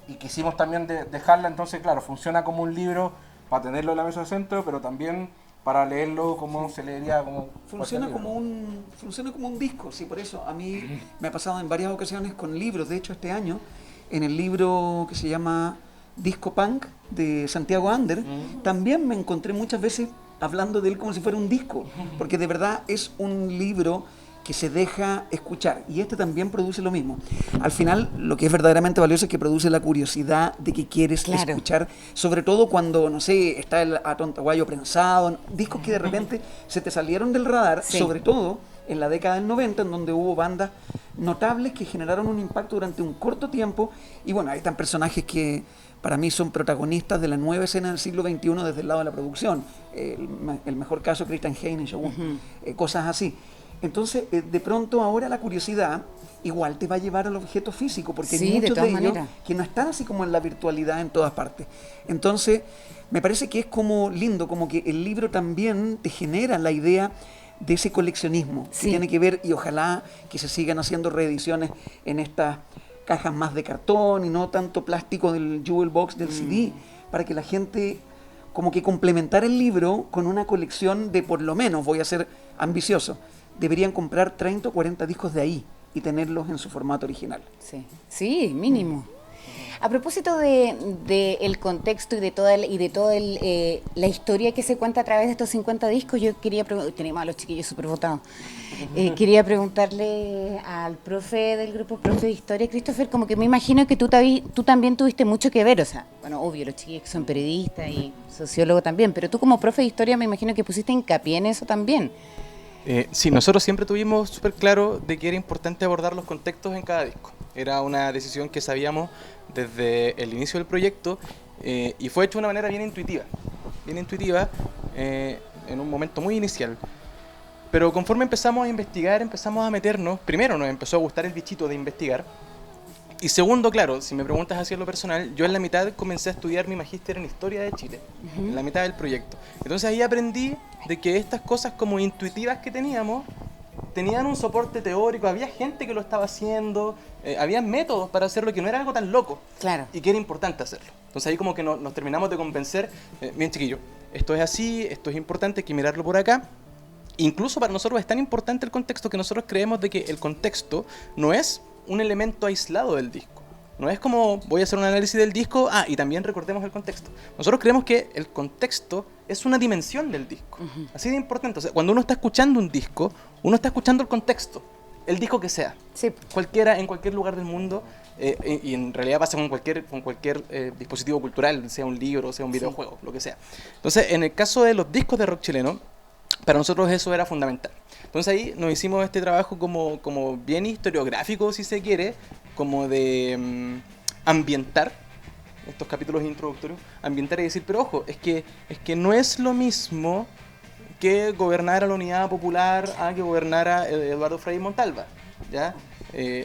S6: y quisimos también dejarla. Entonces, claro, funciona como un libro para tenerlo en la mesa de centro, pero también para leerlo como se leería como
S1: Funciona
S6: cualquier
S1: como
S6: libro.
S1: funciona como un disco, sí, por eso a mí me ha pasado en varias ocasiones con libros. De hecho, este año, en el libro que se llama Disco Punk de Santiago Ander, también me encontré muchas veces hablando de él como si fuera un disco, porque de verdad es un libro que se deja escuchar, y este también produce lo mismo. Al final, lo que es verdaderamente valioso es que produce la curiosidad de que quieres
S2: Claro.
S1: escuchar, sobre todo cuando, no sé, está el Atontaguayo prensado, discos que de repente se te salieron del radar,
S2: Sí.
S1: sobre todo en la década del 90, en donde hubo bandas notables que generaron un impacto durante un corto tiempo, y bueno, ahí están personajes que para mí son protagonistas de la nueva escena del siglo XXI desde el lado de la producción. El mejor caso, Christian Heyne, Shogun, cosas así. Entonces, de pronto ahora la curiosidad igual te va a llevar al objeto físico, porque
S2: Sí,
S1: hay
S2: de
S1: muchos
S2: todas
S1: de ellos
S2: maneras.
S1: que no están así como en la virtualidad en todas partes. Entonces, me parece que es como lindo, como que el libro también te genera la idea de ese coleccionismo
S2: Sí.
S1: que tiene que ver, y ojalá que se sigan haciendo reediciones en estas cajas más de cartón y no tanto plástico del jewel box del CD, para que la gente como que complementar el libro con una colección de, por lo menos, voy a ser ambicioso, deberían comprar 30 o 40 discos de ahí y tenerlos en su formato original.
S2: Sí, sí, mínimo. A propósito de el contexto y de toda la historia que se cuenta a través de estos 50 discos, yo quería preguntar, tenemos a los chiquillos súper votados, quería preguntarle al profe del grupo, profe de historia, Christopher, como que me imagino que tú también tuviste mucho que ver, o sea, bueno, obvio, los chiquillos que son periodistas y sociólogos también, pero tú como profe de historia me imagino que pusiste hincapié en eso también.
S7: Sí, nosotros siempre tuvimos súper claro de que era importante abordar los contextos en cada disco. Era una decisión que sabíamos desde el inicio del proyecto y fue hecho de una manera bien intuitiva en un momento muy inicial. Pero conforme empezamos a investigar, empezamos a meternos, primero nos empezó a gustar el bichito de investigar, y segundo, claro, si me preguntas así en lo personal, yo en la mitad comencé a estudiar mi magíster en Historia de Chile, en la mitad del proyecto. Entonces ahí aprendí de que estas cosas como intuitivas que teníamos, tenían un soporte teórico, había gente que lo estaba haciendo, había métodos para hacerlo que no era algo tan loco.
S2: Claro.
S7: Y que era importante hacerlo. Entonces ahí como que nos terminamos de convencer, bien chiquillo, esto es así, esto es importante, hay que mirarlo por acá. Incluso para nosotros es tan importante el contexto que nosotros creemos de que el contexto no es un elemento aislado del disco. No es como voy a hacer un análisis del disco, y también recordemos el contexto. Nosotros creemos que el contexto es una dimensión del disco. Así de importante. O sea, cuando uno está escuchando un disco, uno está escuchando el contexto, el disco que sea.
S2: Sí.
S7: Cualquiera, en cualquier lugar del mundo, y en realidad pasa con cualquier dispositivo cultural, sea un libro, sea un videojuego, lo que sea. Entonces, en el caso de los discos de rock chileno, para nosotros eso era fundamental. Entonces ahí nos hicimos este trabajo como bien historiográfico, si se quiere, como de ambientar estos capítulos introductorios, ambientar y decir, pero ojo, es que no es lo mismo que gobernara la Unidad Popular a que gobernara Eduardo Frei Montalva, ¿ya?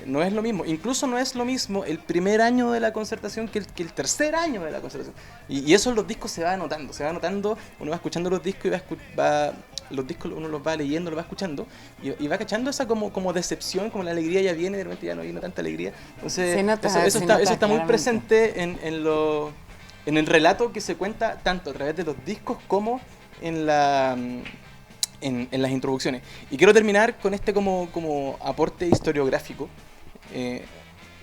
S7: No es lo mismo, incluso no es lo mismo el primer año de la Concertación que el tercer año de la Concertación. Y eso en los discos se va notando, uno va escuchando los discos y los discos uno los va leyendo, los va escuchando y va cachando esa como decepción, como la alegría ya viene y de repente ya no viene tanta alegría. Entonces
S2: Se nota,
S7: eso
S2: se
S7: está
S2: nota
S7: muy
S2: claramente.
S7: presente en el relato que se cuenta tanto a través de los discos como en las introducciones. Y quiero terminar con este como aporte historiográfico.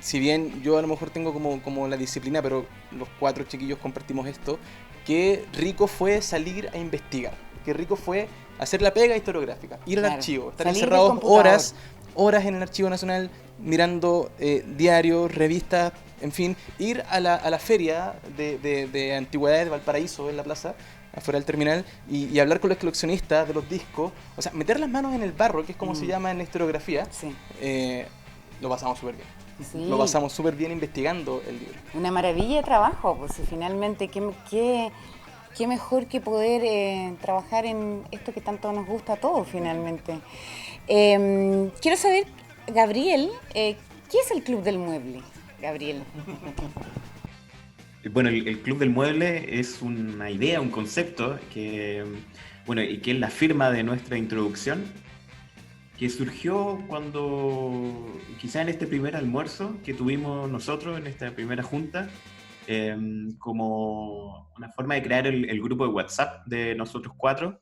S7: Si bien yo a lo mejor tengo como la disciplina, pero los 4 chiquillos compartimos esto, qué rico fue salir a investigar, qué rico fue hacer la pega historiográfica, ir al
S2: Claro.
S7: archivo, estar
S2: Salir del
S7: encerrados
S2: computador.
S7: horas en el Archivo Nacional mirando diarios, revistas, en fin, ir a la feria de antigüedades de Valparaíso en la plaza, afuera del terminal, y hablar con los coleccionistas de los discos, o sea, meter las manos en el barro, que es como se llama en la historiografía.
S2: Sí.
S7: Lo pasamos súper bien.
S2: Sí.
S7: Lo pasamos súper bien investigando el libro.
S2: Una maravilla de trabajo, pues y finalmente qué mejor que poder trabajar en esto que tanto nos gusta a todos finalmente. Quiero saber, Gabriel, ¿qué es el Club del Mueble, Gabriel?
S4: Bueno, el Club del Mueble es una idea, un concepto que, bueno, y que es la firma de nuestra introducción, que surgió cuando, quizá en este primer almuerzo que tuvimos nosotros, en esta primera junta, como una forma de crear el grupo de WhatsApp de nosotros 4,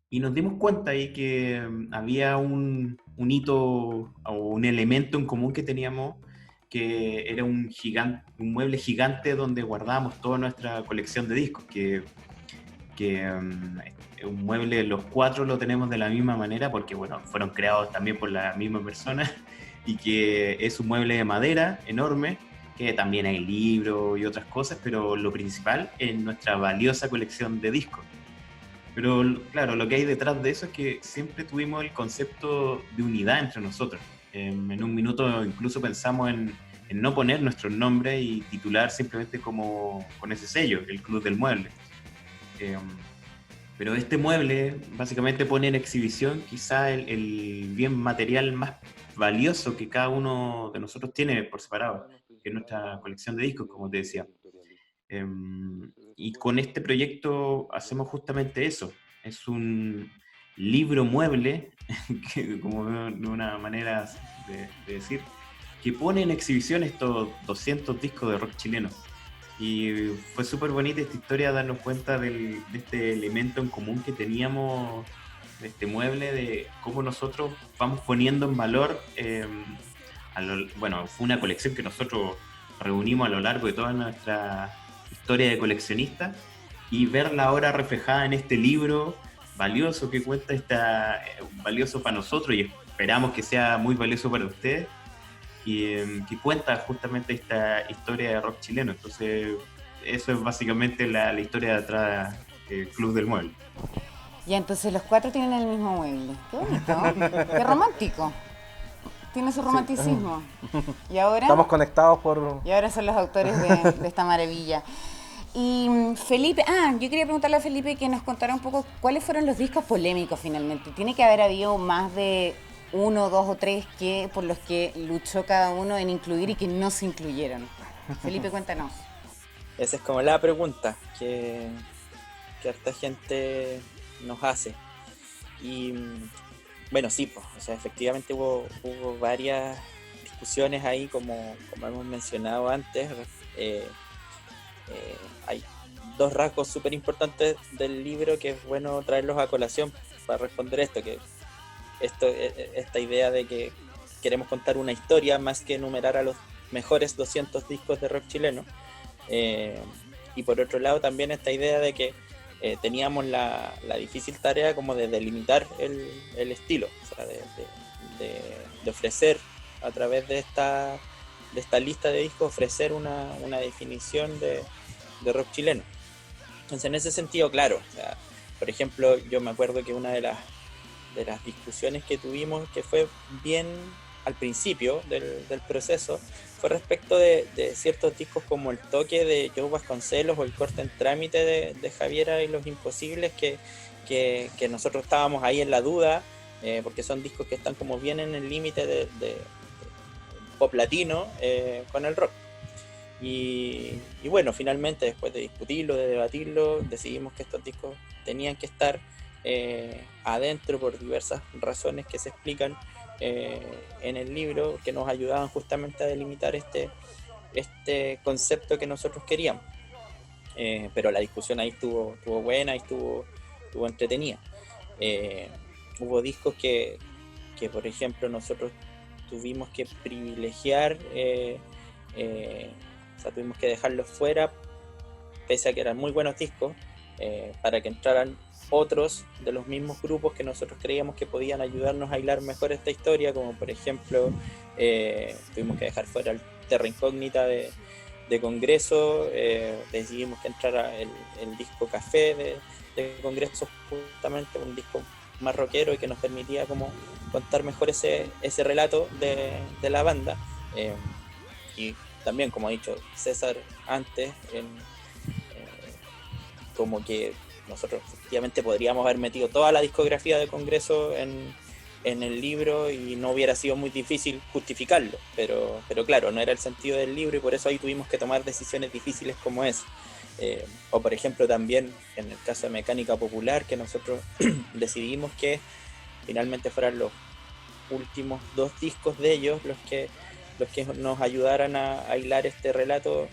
S4: Y nos dimos cuenta ahí que había un hito o un elemento en común que teníamos, que era un mueble gigante donde guardábamos toda nuestra colección de discos, un mueble los cuatro lo tenemos de la misma manera porque, bueno, fueron creados también por la misma persona, y que es un mueble de madera enorme, que también hay libros y otras cosas, pero lo principal es nuestra valiosa colección de discos. Pero claro, lo que hay detrás de eso es que siempre tuvimos el concepto de unidad entre nosotros. En un minuto incluso pensamos en no poner nuestros nombres y titular simplemente como con ese sello, el Club del Mueble. Pero este mueble básicamente pone en exhibición quizá el bien material más valioso que cada uno de nosotros tiene por separado, que es nuestra colección de discos, como te decía. Y con este proyecto hacemos justamente eso. Es un libro mueble, como de una manera de decir, que pone en exhibición estos 200 discos de rock chileno. Y fue súper bonita esta historia, darnos cuenta de este elemento en común que teníamos, de este mueble, de cómo nosotros vamos poniendo en valor, bueno, fue una colección que nosotros reunimos a lo largo de toda nuestra historia de coleccionista, y verla ahora reflejada en este libro valioso que cuenta valioso para nosotros, y esperamos que sea muy valioso para ustedes, y que cuenta justamente esta historia de rock chileno. Entonces eso es básicamente la historia de atrás del Club del Mueble.
S2: Ya, entonces los cuatro tienen el mismo mueble. Qué bonito, qué romántico. Tiene su romanticismo. Y ahora
S6: Estamos conectados por...
S2: Y ahora son los autores de esta maravilla. Y Felipe, yo quería preguntarle a Felipe que nos contara un poco cuáles fueron los discos polémicos finalmente. Tiene que haber habido más de 1, 2 o 3 por los que luchó cada uno en incluir y que no se incluyeron. Felipe, cuéntanos.
S5: Esa es como la pregunta que harta gente nos hace. Y bueno, sí, pues, o sea, efectivamente hubo varias discusiones ahí, como hemos mencionado antes. Hay dos rasgos súper importantes del libro que es bueno traerlos a colación para responder esto, esta idea de que queremos contar una historia más que enumerar a los mejores 200 discos de rock chileno. Y por otro lado también esta idea de que teníamos la difícil tarea como de delimitar el estilo, o sea, de ofrecer a través de esta lista de discos, ofrecer una definición de rock chileno. Entonces en ese sentido, claro, o sea, por ejemplo, yo me acuerdo que una de las discusiones que tuvimos, que fue bien al principio del proceso, fue respecto de ciertos discos como El Toque de Joe Vasconcelos o El Corte en Trámite de Javiera y Los Imposibles, que nosotros estábamos ahí en la duda, porque son discos que están como bien en el límite de pop latino con el rock. Y bueno, finalmente después de discutirlo, de debatirlo, decidimos que estos discos tenían que estar adentro por diversas razones que se explican en el libro, que nos ayudaban justamente a delimitar este concepto que nosotros queríamos. Pero la discusión ahí estuvo buena y estuvo entretenida. Hubo discos que por ejemplo nosotros tuvimos que privilegiar, o sea, tuvimos que dejarlos fuera, pese a que eran muy buenos discos, para que entraran otros de los mismos grupos que nosotros creíamos que podían ayudarnos a hilar mejor esta historia, como por ejemplo tuvimos que dejar fuera el Terra Incógnita de Congreso, decidimos que entrara el disco Café de Congreso, justamente un disco más rockero y que nos permitía como contar mejor ese relato de la banda. Y también, como ha dicho César antes, como que nosotros efectivamente podríamos haber metido toda la discografía de Congreso en el libro y no hubiera sido muy difícil justificarlo, pero claro, no era el sentido del libro y por eso ahí tuvimos que tomar decisiones difíciles como esa. O por ejemplo también en el caso de Mecánica Popular, que nosotros decidimos que finalmente fueran los últimos 2 discos de ellos los que nos ayudaran a hilar este relato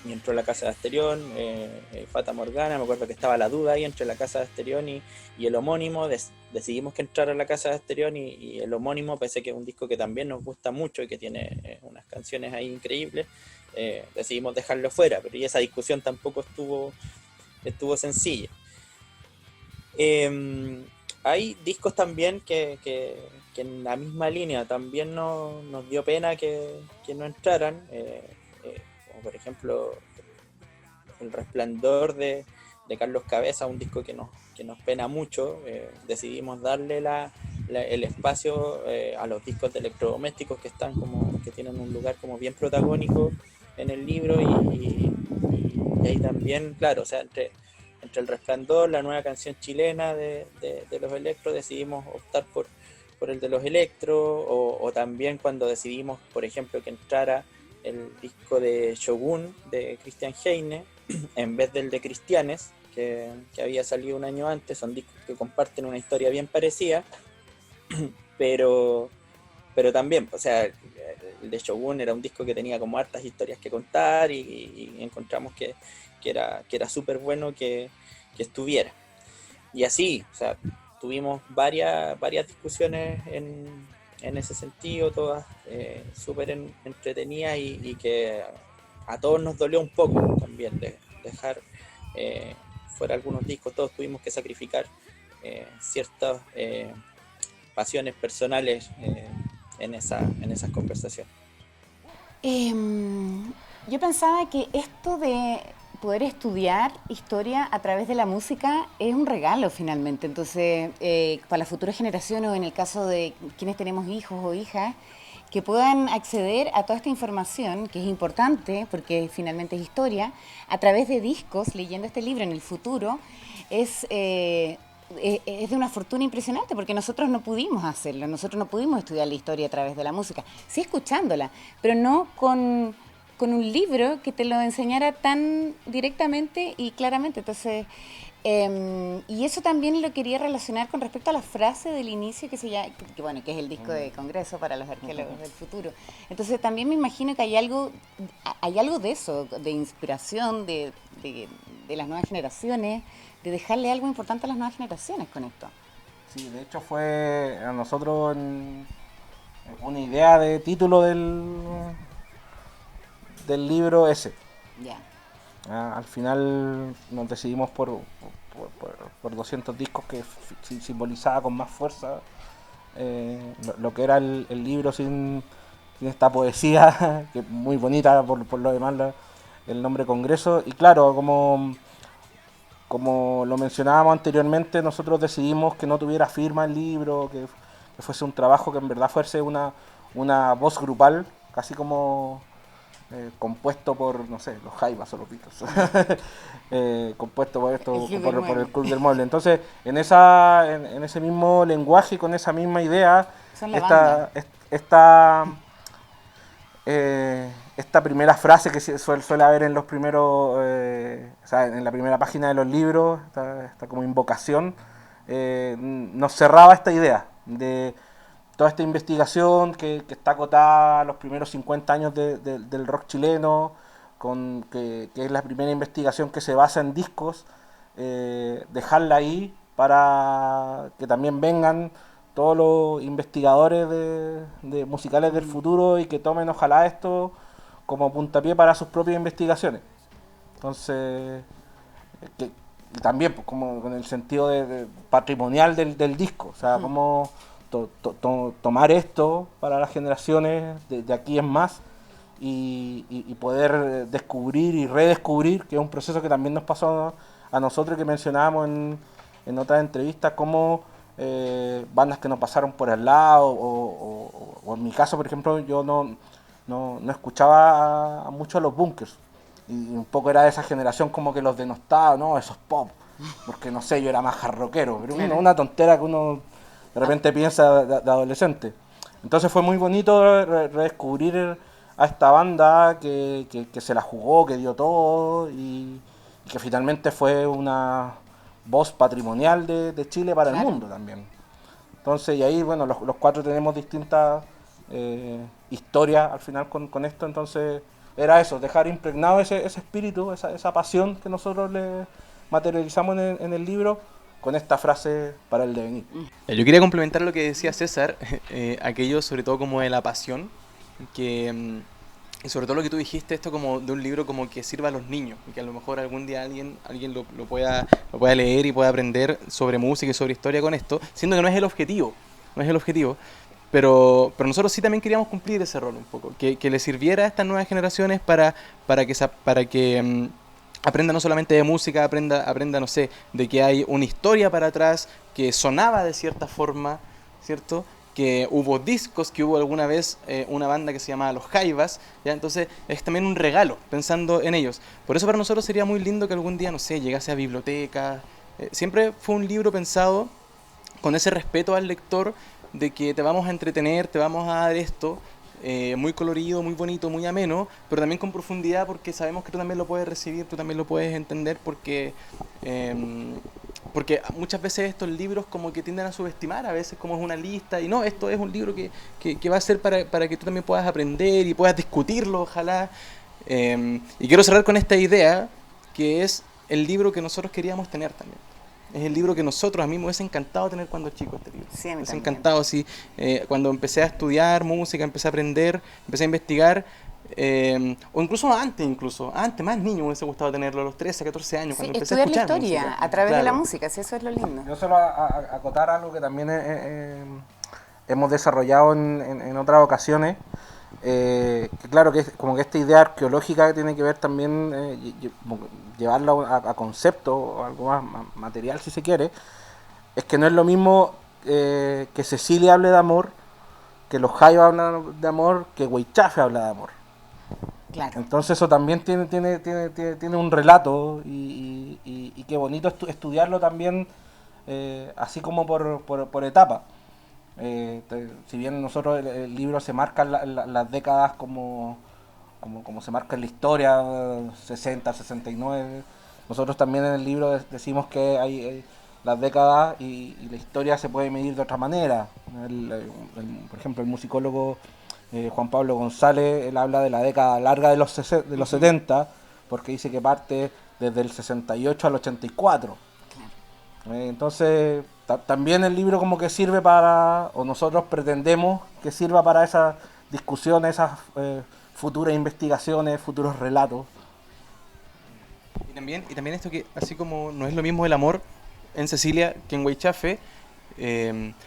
S5: y entró la Casa de Asterión, Fata Morgana, me acuerdo que estaba la duda ahí entre la Casa de Asterión y el homónimo, decidimos que entrara la Casa de Asterión y el homónimo, pese que es un disco que también nos gusta mucho y que tiene unas canciones ahí increíbles, decidimos dejarlo fuera, pero y esa discusión tampoco estuvo sencilla. Hay discos también que en la misma línea también nos dio pena que no entraran, como por ejemplo El Resplandor de Carlos Cabeza, un disco que nos pena mucho. Decidimos darle el espacio a los discos de electrodomésticos que tienen un lugar como bien protagónico en el libro y ahí también, claro, o sea, entre El Resplandor, la nueva canción chilena de los Electro, decidimos optar por el de los Electro, o también cuando decidimos, por ejemplo, que entrara el disco de Shogun de Christian Heine en vez del de Cristianes, que había salido un año antes. Son discos que comparten una historia bien parecida, pero también, o sea, el de Shogun era un disco que tenía como hartas historias que contar y encontramos que era súper bueno que estuviera. Y así, o sea, tuvimos varias discusiones en ese sentido, todas súper entretenidas y que a todos nos dolió un poco también de dejar fuera algunos discos. Todos tuvimos que sacrificar ciertas pasiones personales en esas conversaciones.
S2: Yo pensaba que esto de poder estudiar historia a través de la música es un regalo finalmente. Entonces, para las futuras generaciones, o en el caso de quienes tenemos hijos o hijas, que puedan acceder a toda esta información, que es importante porque finalmente es historia, a través de discos, leyendo este libro en el futuro, es de una fortuna impresionante, porque nosotros no pudimos hacerlo, nosotros no pudimos estudiar la historia a través de la música, sí escuchándola, pero no con un libro que te lo enseñara tan directamente y claramente. Entonces, y eso también lo quería relacionar con respecto a la frase del inicio que que es el disco de Congreso para los arqueólogos del futuro. Entonces también me imagino que hay algo de eso, de inspiración de las nuevas generaciones, de dejarle algo importante a las nuevas generaciones con esto.
S6: Sí, de hecho fue a nosotros una idea de título del libro ese.
S2: Ya.
S6: Al final nos decidimos por 200 discos, que simbolizaba con más fuerza lo que era el libro sin esta poesía, que es muy bonita por lo demás, el nombre Congreso. Y claro, como lo mencionábamos anteriormente, nosotros decidimos que no tuviera firma el libro, que fuese un trabajo que en verdad fuese una voz grupal, casi como compuesto por, no sé, los Jaivas o los Beatles, compuesto por por el Club del Mueble. Entonces, en ese mismo lenguaje y con esa misma idea, esta primera frase que suele haber en los primeros, o sea, en la primera página de los libros, esta como invocación, nos cerraba esta idea de toda esta investigación que está acotada a los primeros 50 años del rock chileno, que es la primera investigación que se basa en discos, dejarla ahí para que también vengan todos los investigadores de musicales del futuro y que tomen ojalá esto como puntapié para sus propias investigaciones. Entonces, y también pues, como con el sentido de patrimonial del disco, o sea, como tomar esto para las generaciones de aquí en más y poder descubrir y redescubrir, que es un proceso que también nos pasó a nosotros, que mencionábamos en otras entrevistas, como bandas que nos pasaron por al lado, o en mi caso, por ejemplo, yo no escuchaba mucho a los Bunkers, y un poco era de esa generación como que los denostaba, no, esos pop, porque no sé, yo era más rockero, pero una tontera que uno de repente piensa de adolescente. Entonces fue muy bonito redescubrir a esta banda que se la jugó, que dio todo y que finalmente fue una voz patrimonial de Chile para el mundo también. Entonces, y ahí, bueno, los cuatro tenemos distintas historias al final con esto, entonces era eso, dejar impregnado ese espíritu, esa pasión que nosotros le materializamos en el libro, con esta frase para el devenir.
S7: Yo quería complementar lo que decía César, aquello sobre todo como de la pasión, que, y sobre todo lo que tú dijiste, esto como de un libro como que sirva a los niños, y que a lo mejor algún día alguien lo pueda leer y pueda aprender sobre música y sobre historia con esto, siendo que no es el objetivo, pero nosotros sí también queríamos cumplir ese rol un poco, que le sirviera a estas nuevas generaciones para que aprenda no solamente de música, aprenda, no sé, de que hay una historia para atrás, que sonaba de cierta forma, ¿cierto? Que hubo discos, que hubo alguna vez una banda que se llamaba Los Jaivas, ¿ya? Entonces es también un regalo, pensando en ellos. Por eso para nosotros sería muy lindo que algún día, no sé, llegase a bibliotecas. Siempre fue un libro pensado con ese respeto al lector, de que te vamos a entretener, te vamos a dar esto, muy colorido, muy bonito, muy ameno, pero también con profundidad, porque sabemos que tú también lo puedes recibir, tú también lo puedes entender, porque muchas veces estos libros como que tienden a subestimar, a veces como es una lista, y no, esto es un libro que va a ser para que tú también puedas aprender y puedas discutirlo, ojalá. Y quiero cerrar con esta idea, que es el libro que nosotros queríamos tener también. Es el libro que a mí me hubiese encantado tener cuando chico, este libro.
S2: Sí, a mí
S7: me hubiese
S2: también.
S7: encantado, sí. Cuando empecé a estudiar música, empecé a aprender, empecé a investigar, o incluso antes, más niño me hubiese gustado tenerlo, a los 13, 14 años, cuando empecé a
S2: estudiar la
S7: escuchar
S2: historia
S7: música.
S2: a través de la
S7: Claro.
S2: música, sí, eso es lo lindo.
S6: Yo solo acotar algo que también hemos desarrollado en otras ocasiones, que claro, que es como que esta idea arqueológica que tiene que ver también, llevarla a concepto, o algo más material si se quiere, es que no es lo mismo que Cecilia hable de amor, que los Jaivas hablan de amor, que Huaychafe habla de amor.
S2: Claro.
S6: Entonces eso también tiene un relato, y qué bonito estudiarlo también, así como por etapa. Si bien nosotros el libro se marca las décadas como se marca en la historia, 60, 69, nosotros también en el libro decimos que hay las décadas y la historia se puede medir de otra manera. Por ejemplo, el musicólogo Juan Pablo González, él habla de la década larga de los 70, porque dice que parte desde el 68 al 84. Entonces, también el libro como que sirve para, o nosotros pretendemos que sirva para esas discusiones, esas futuras investigaciones, futuros relatos.
S7: Y también esto que, así como no es lo mismo el amor en Cecilia que en Huaychafe,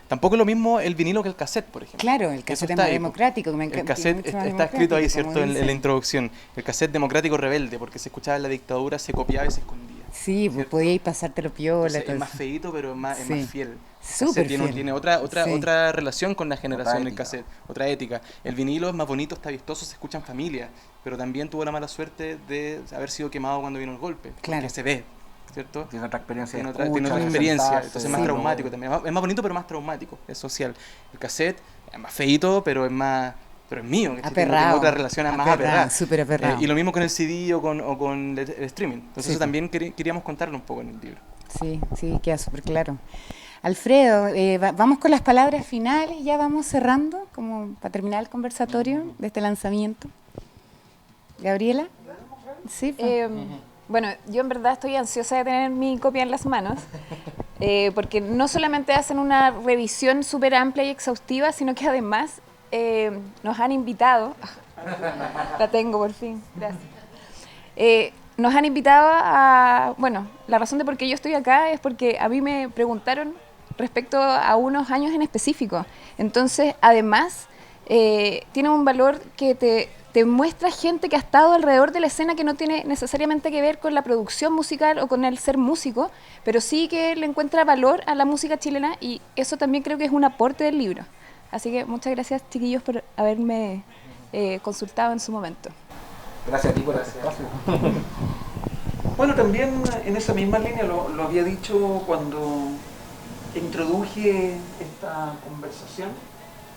S7: tampoco es lo mismo el vinilo que el cassette, por ejemplo.
S2: Claro, el cassette es más democrático.
S7: El cassette está escrito ahí, ¿cierto? En la introducción. El cassette democrático rebelde, porque se escuchaba en la dictadura, se copiaba y se escondía.
S2: Sí, pues podíais pasártelo piola.
S7: Es más feíto, pero es más fiel.
S2: Súper fiel.
S7: Tiene otra relación con la generación del
S6: ética.
S7: cassette, otra ética. El vinilo es más bonito, está vistoso, se escucha en familia, pero también tuvo la mala suerte de haber sido quemado cuando vino el golpe.
S2: Claro.
S7: Que se ve, ¿cierto?
S6: Tiene otra experiencia.
S7: Tiene otra experiencia, entonces es más
S2: sí,
S7: traumático también. Es más bonito, pero más traumático, es social. El cassette es más feíto, pero es mío, que tiene otra relación más aperrada.
S2: Súper aperrado.
S7: Y lo mismo con el CD o con el streaming. Entonces
S2: Sí.
S7: eso también queríamos contarlo un poco en el libro.
S2: Sí, queda súper claro. Alfredo, vamos con las palabras finales, ya vamos cerrando, como para terminar el conversatorio de este lanzamiento. Gabriela. Sí.
S3: Bueno, yo en verdad estoy ansiosa de tener mi copia en las manos, porque no solamente hacen una revisión súper amplia y exhaustiva, sino que además nos han invitado, la tengo por fin, gracias, nos han invitado a, bueno, la razón de por qué yo estoy acá es porque a mí me preguntaron respecto a unos años en específico, entonces además tiene un valor que te muestra gente que ha estado alrededor de la escena, que no tiene necesariamente que ver con la producción musical o con el ser músico, pero sí que le encuentra valor a la música chilena, y eso también creo que es un aporte del libro. Así que muchas gracias, chiquillos, por haberme consultado en su momento.
S6: Gracias a ti por el espacio.
S1: Bueno, también en esa misma línea lo había dicho cuando introduje esta conversación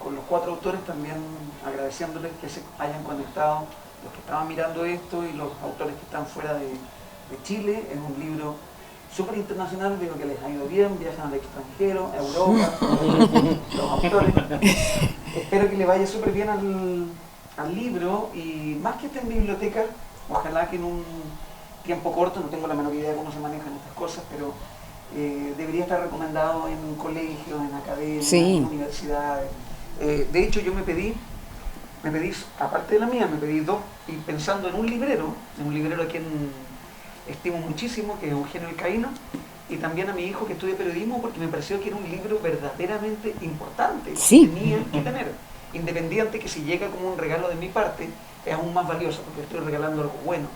S1: con los 4 autores, también agradeciéndoles que se hayan conectado, los que estaban mirando esto y los autores que están fuera de Chile. Es un libro súper internacional, veo que les ha ido bien, viajan al extranjero, a Europa, los autores. Espero que le vaya súper bien al al libro y más que esté en biblioteca, ojalá que en un tiempo corto, no tengo la menor idea de cómo se manejan estas cosas, pero debería estar recomendado en colegios, en academias,
S2: Sí.
S1: en universidades. De hecho, yo me pedí, aparte de la mía, me pedí dos, y pensando en un librero a quien estimo muchísimo, que es Eugenio Alcaíno, y también a mi hijo que estudia periodismo, porque me pareció que era un libro verdaderamente importante,
S2: Sí.
S1: que tenía que tener, independiente que si llega como un regalo de mi parte, es aún más valioso, porque estoy regalando algo bueno.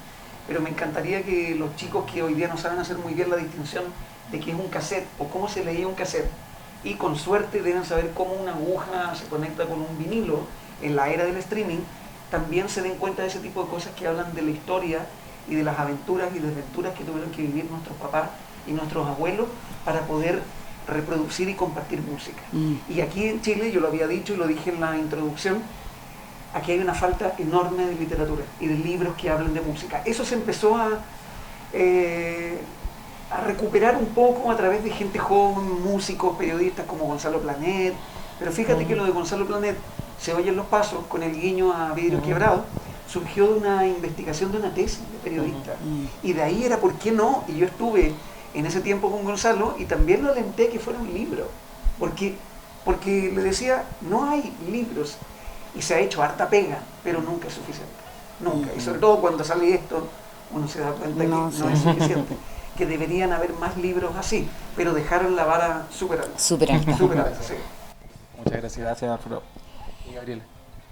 S1: Pero me encantaría que los chicos que hoy día no saben hacer muy bien la distinción de qué es un cassette o cómo se leía un cassette, y con suerte deben saber cómo una aguja se conecta con un vinilo en la era del streaming, también se den cuenta de ese tipo de cosas que hablan de la historia y de las aventuras y desventuras que tuvieron que vivir nuestros papás y nuestros abuelos para poder reproducir y compartir música. Y aquí en Chile, yo lo había dicho y lo dije en la introducción, aquí hay una falta enorme de literatura y de libros que hablen de música. Eso se empezó a recuperar un poco a través de gente joven, músicos, periodistas como Gonzalo Planet, pero fíjate que lo de Gonzalo Planet, Se oyen los pasos, con el guiño a Vidrio Quebrado, surgió de una investigación de una tesis de periodista, y de ahí era ¿por qué no? Y yo estuve en ese tiempo con Gonzalo y también lo alenté que fuera un libro, porque le decía, no hay libros, y se ha hecho harta pega, pero nunca es suficiente, nunca, y sobre todo cuando sale esto, uno se da cuenta que no es suficiente, que deberían haber más libros así, pero dejaron la vara súper alta.
S2: Súper alta.
S1: Súper alta, sí.
S7: Muchas gracias.
S6: Gracias, Arturo.
S7: Y Gabriela.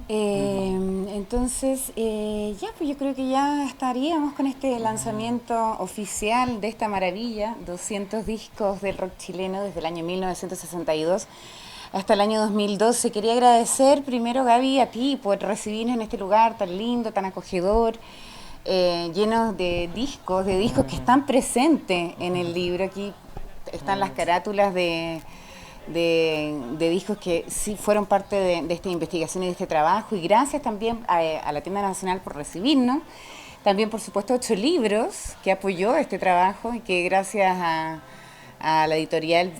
S2: Entonces, ya, pues yo creo que ya estaríamos con este lanzamiento oficial de esta maravilla, 200 discos del rock chileno desde el año 1962 hasta el año 2012. Quería agradecer primero, Gaby, a ti por recibirnos en este lugar tan lindo, tan acogedor, lleno de discos que están presentes en el libro. Aquí están las carátulas de discos que sí fueron parte de esta investigación y de este trabajo, y gracias también a la Tienda Nacional por recibirnos, también por supuesto 8 libros que apoyó este trabajo y que gracias a la editorial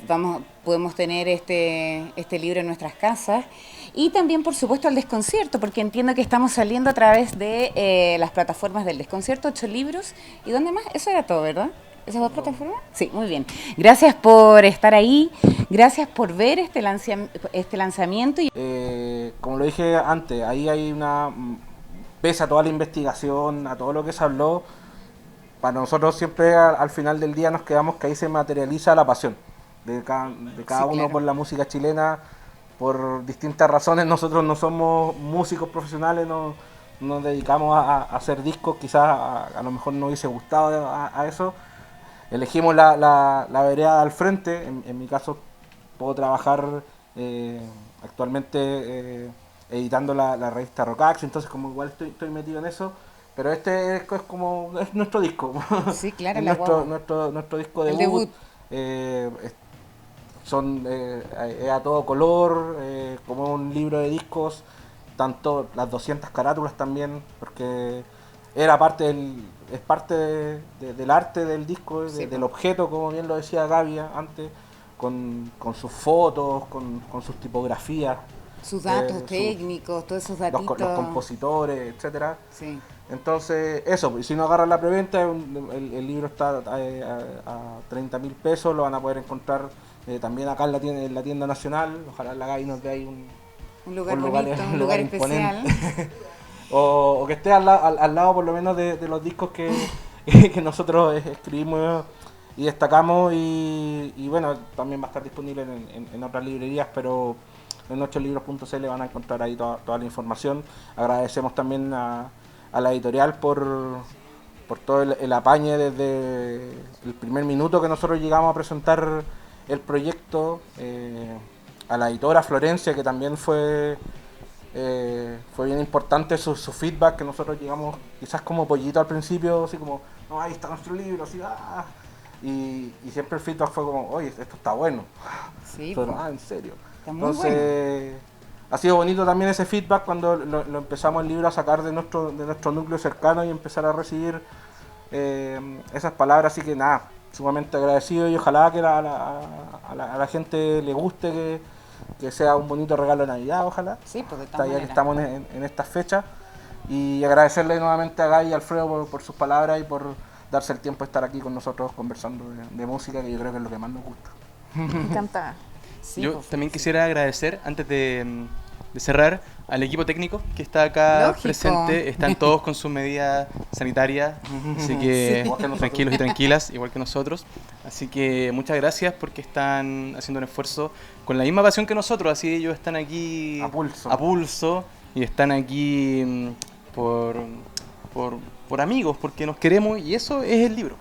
S2: podemos tener este libro en nuestras casas, y también por supuesto al Desconcierto, porque entiendo que estamos saliendo a través de las plataformas del Desconcierto, 8 libros, ¿y dónde más? Eso era todo, ¿verdad? ¿Esas dos plataformas? Sí, muy bien. Gracias por estar ahí, gracias por ver este lanzamiento.
S6: Como lo dije antes, ahí hay pese a toda la investigación, a todo lo que se habló, para nosotros siempre al final del día nos quedamos que ahí se materializa la pasión de cada uno por la música chilena. Por distintas razones nosotros no somos músicos profesionales, no nos dedicamos a hacer discos, quizás a lo mejor no hubiese gustado a eso. Elegimos la vereda al frente. En mi caso puedo trabajar actualmente editando la revista Rockax, entonces como igual estoy metido en eso, pero este es nuestro disco.
S2: Sí, claro,
S6: es nuestro disco
S2: el
S6: debut.
S2: debut.
S6: Es a todo color, como un libro de discos, tanto las 200 carátulas también, porque es parte del arte del disco,
S2: Sí,
S6: del objeto, como bien lo decía Gaby antes, con sus fotos, con sus tipografías,
S2: Sus datos técnicos, todos esos datitos.
S6: los compositores, etcétera.
S2: Sí.
S6: Entonces, eso, si no agarran la preventa, el libro está a 30.000 pesos, lo van a poder encontrar también acá en la tienda nacional. Ojalá la Gaby nos dé ahí
S2: Un lugar bonito, un lugar especial.
S6: o que esté al lado por lo menos de los discos que nosotros escribimos y destacamos, y bueno, también va a estar disponible en otras librerías, pero en nuestrolibros.cl van a encontrar ahí toda la información. Agradecemos también a la editorial por todo el apañe desde el primer minuto que nosotros llegamos a presentar el proyecto, a la editora Florencia, que también fue bien importante su feedback, que nosotros llegamos quizás como pollito al principio, así como, no, ahí está nuestro libro, así, y siempre el feedback fue como, oye, esto está bueno.
S2: Sí,
S6: Entonces, en serio.
S2: está muy
S6: Entonces, ha sido bonito también ese feedback cuando lo empezamos el libro a sacar de nuestro núcleo cercano y empezar a recibir esas palabras, así que nada, sumamente agradecido, y ojalá que a la gente le guste, que sea un bonito regalo de Navidad, ojalá.
S2: Sí, pues de
S6: Ya
S2: todas
S6: que
S2: maneras.
S6: estamos en estas fechas. Y agradecerle nuevamente a Gaby y a Alfredo por sus palabras y por darse el tiempo de estar aquí con nosotros conversando de música, que yo creo que es lo que más nos gusta.
S3: Encantada.
S2: Sí,
S7: Yo
S2: pues,
S7: también quisiera agradecer, antes de cerrar, al equipo técnico que está acá
S2: Lógico.
S7: presente. Están todos con sus medidas sanitarias, así que
S6: Igual que nosotros.
S7: tranquilos y tranquilas, igual que nosotros. Así que muchas gracias porque están haciendo un esfuerzo con la misma pasión que nosotros, así ellos están aquí
S6: A pulso.
S7: y están aquí por amigos, porque nos queremos y eso es el libro.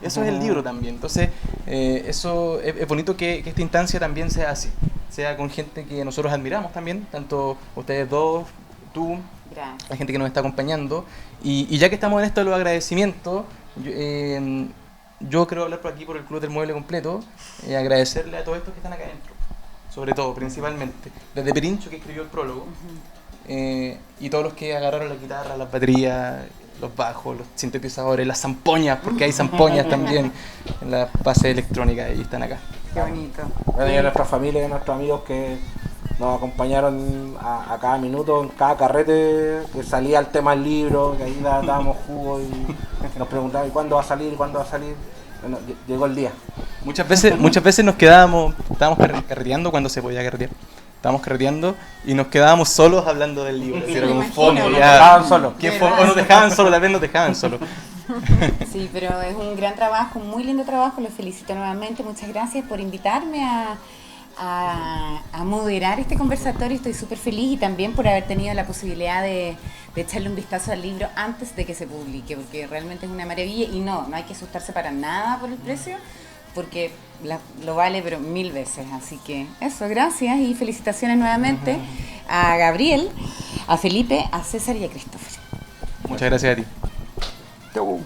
S7: Eso es el libro también. Entonces, eso es bonito que esta instancia también sea así. Sea con gente que nosotros admiramos también, tanto ustedes dos, tú,
S2: gracias.
S7: la gente que nos está acompañando. Y ya que estamos en esto de los agradecimientos, yo creo hablar por aquí por el Club del Mueble completo, agradecerle a todos estos que están acá adentro, sobre todo, principalmente. Desde Perincho, que escribió el prólogo, y todos los que agarraron la guitarra, las baterías, los bajos, los sintetizadores, las zampoñas, porque hay zampoñas también en la base electrónica y están acá.
S2: Qué bonito.
S6: Bueno, y a nuestra familia y a nuestros amigos que nos acompañaron a cada minuto, en cada carrete que salía el tema del libro, que ahí dábamos jugo y nos preguntaban ¿y cuándo va a salir? ¿Cuándo va a salir? Bueno, llegó el día.
S7: Muchas veces nos estábamos carreteando cuando se podía carretear. Estábamos carreteando y nos quedábamos solos hablando del libro. Así era como
S2: Me
S7: fome,
S2: imagino,
S7: ya.
S6: nos dejaban solos.
S7: O nos dejaban solos, tal vez nos dejaban solos.
S2: Sí, pero es un gran trabajo, un muy lindo trabajo, los felicito nuevamente, muchas gracias por invitarme a moderar este conversatorio, estoy súper feliz y también por haber tenido la posibilidad de echarle un vistazo al libro antes de que se publique, porque realmente es una maravilla y no hay que asustarse para nada por el precio, porque lo vale pero 1000 veces, así que eso, gracias y felicitaciones nuevamente a Gabriel, a Felipe, a César y a Christopher.
S7: Muchas gracias a ti.
S1: Chau.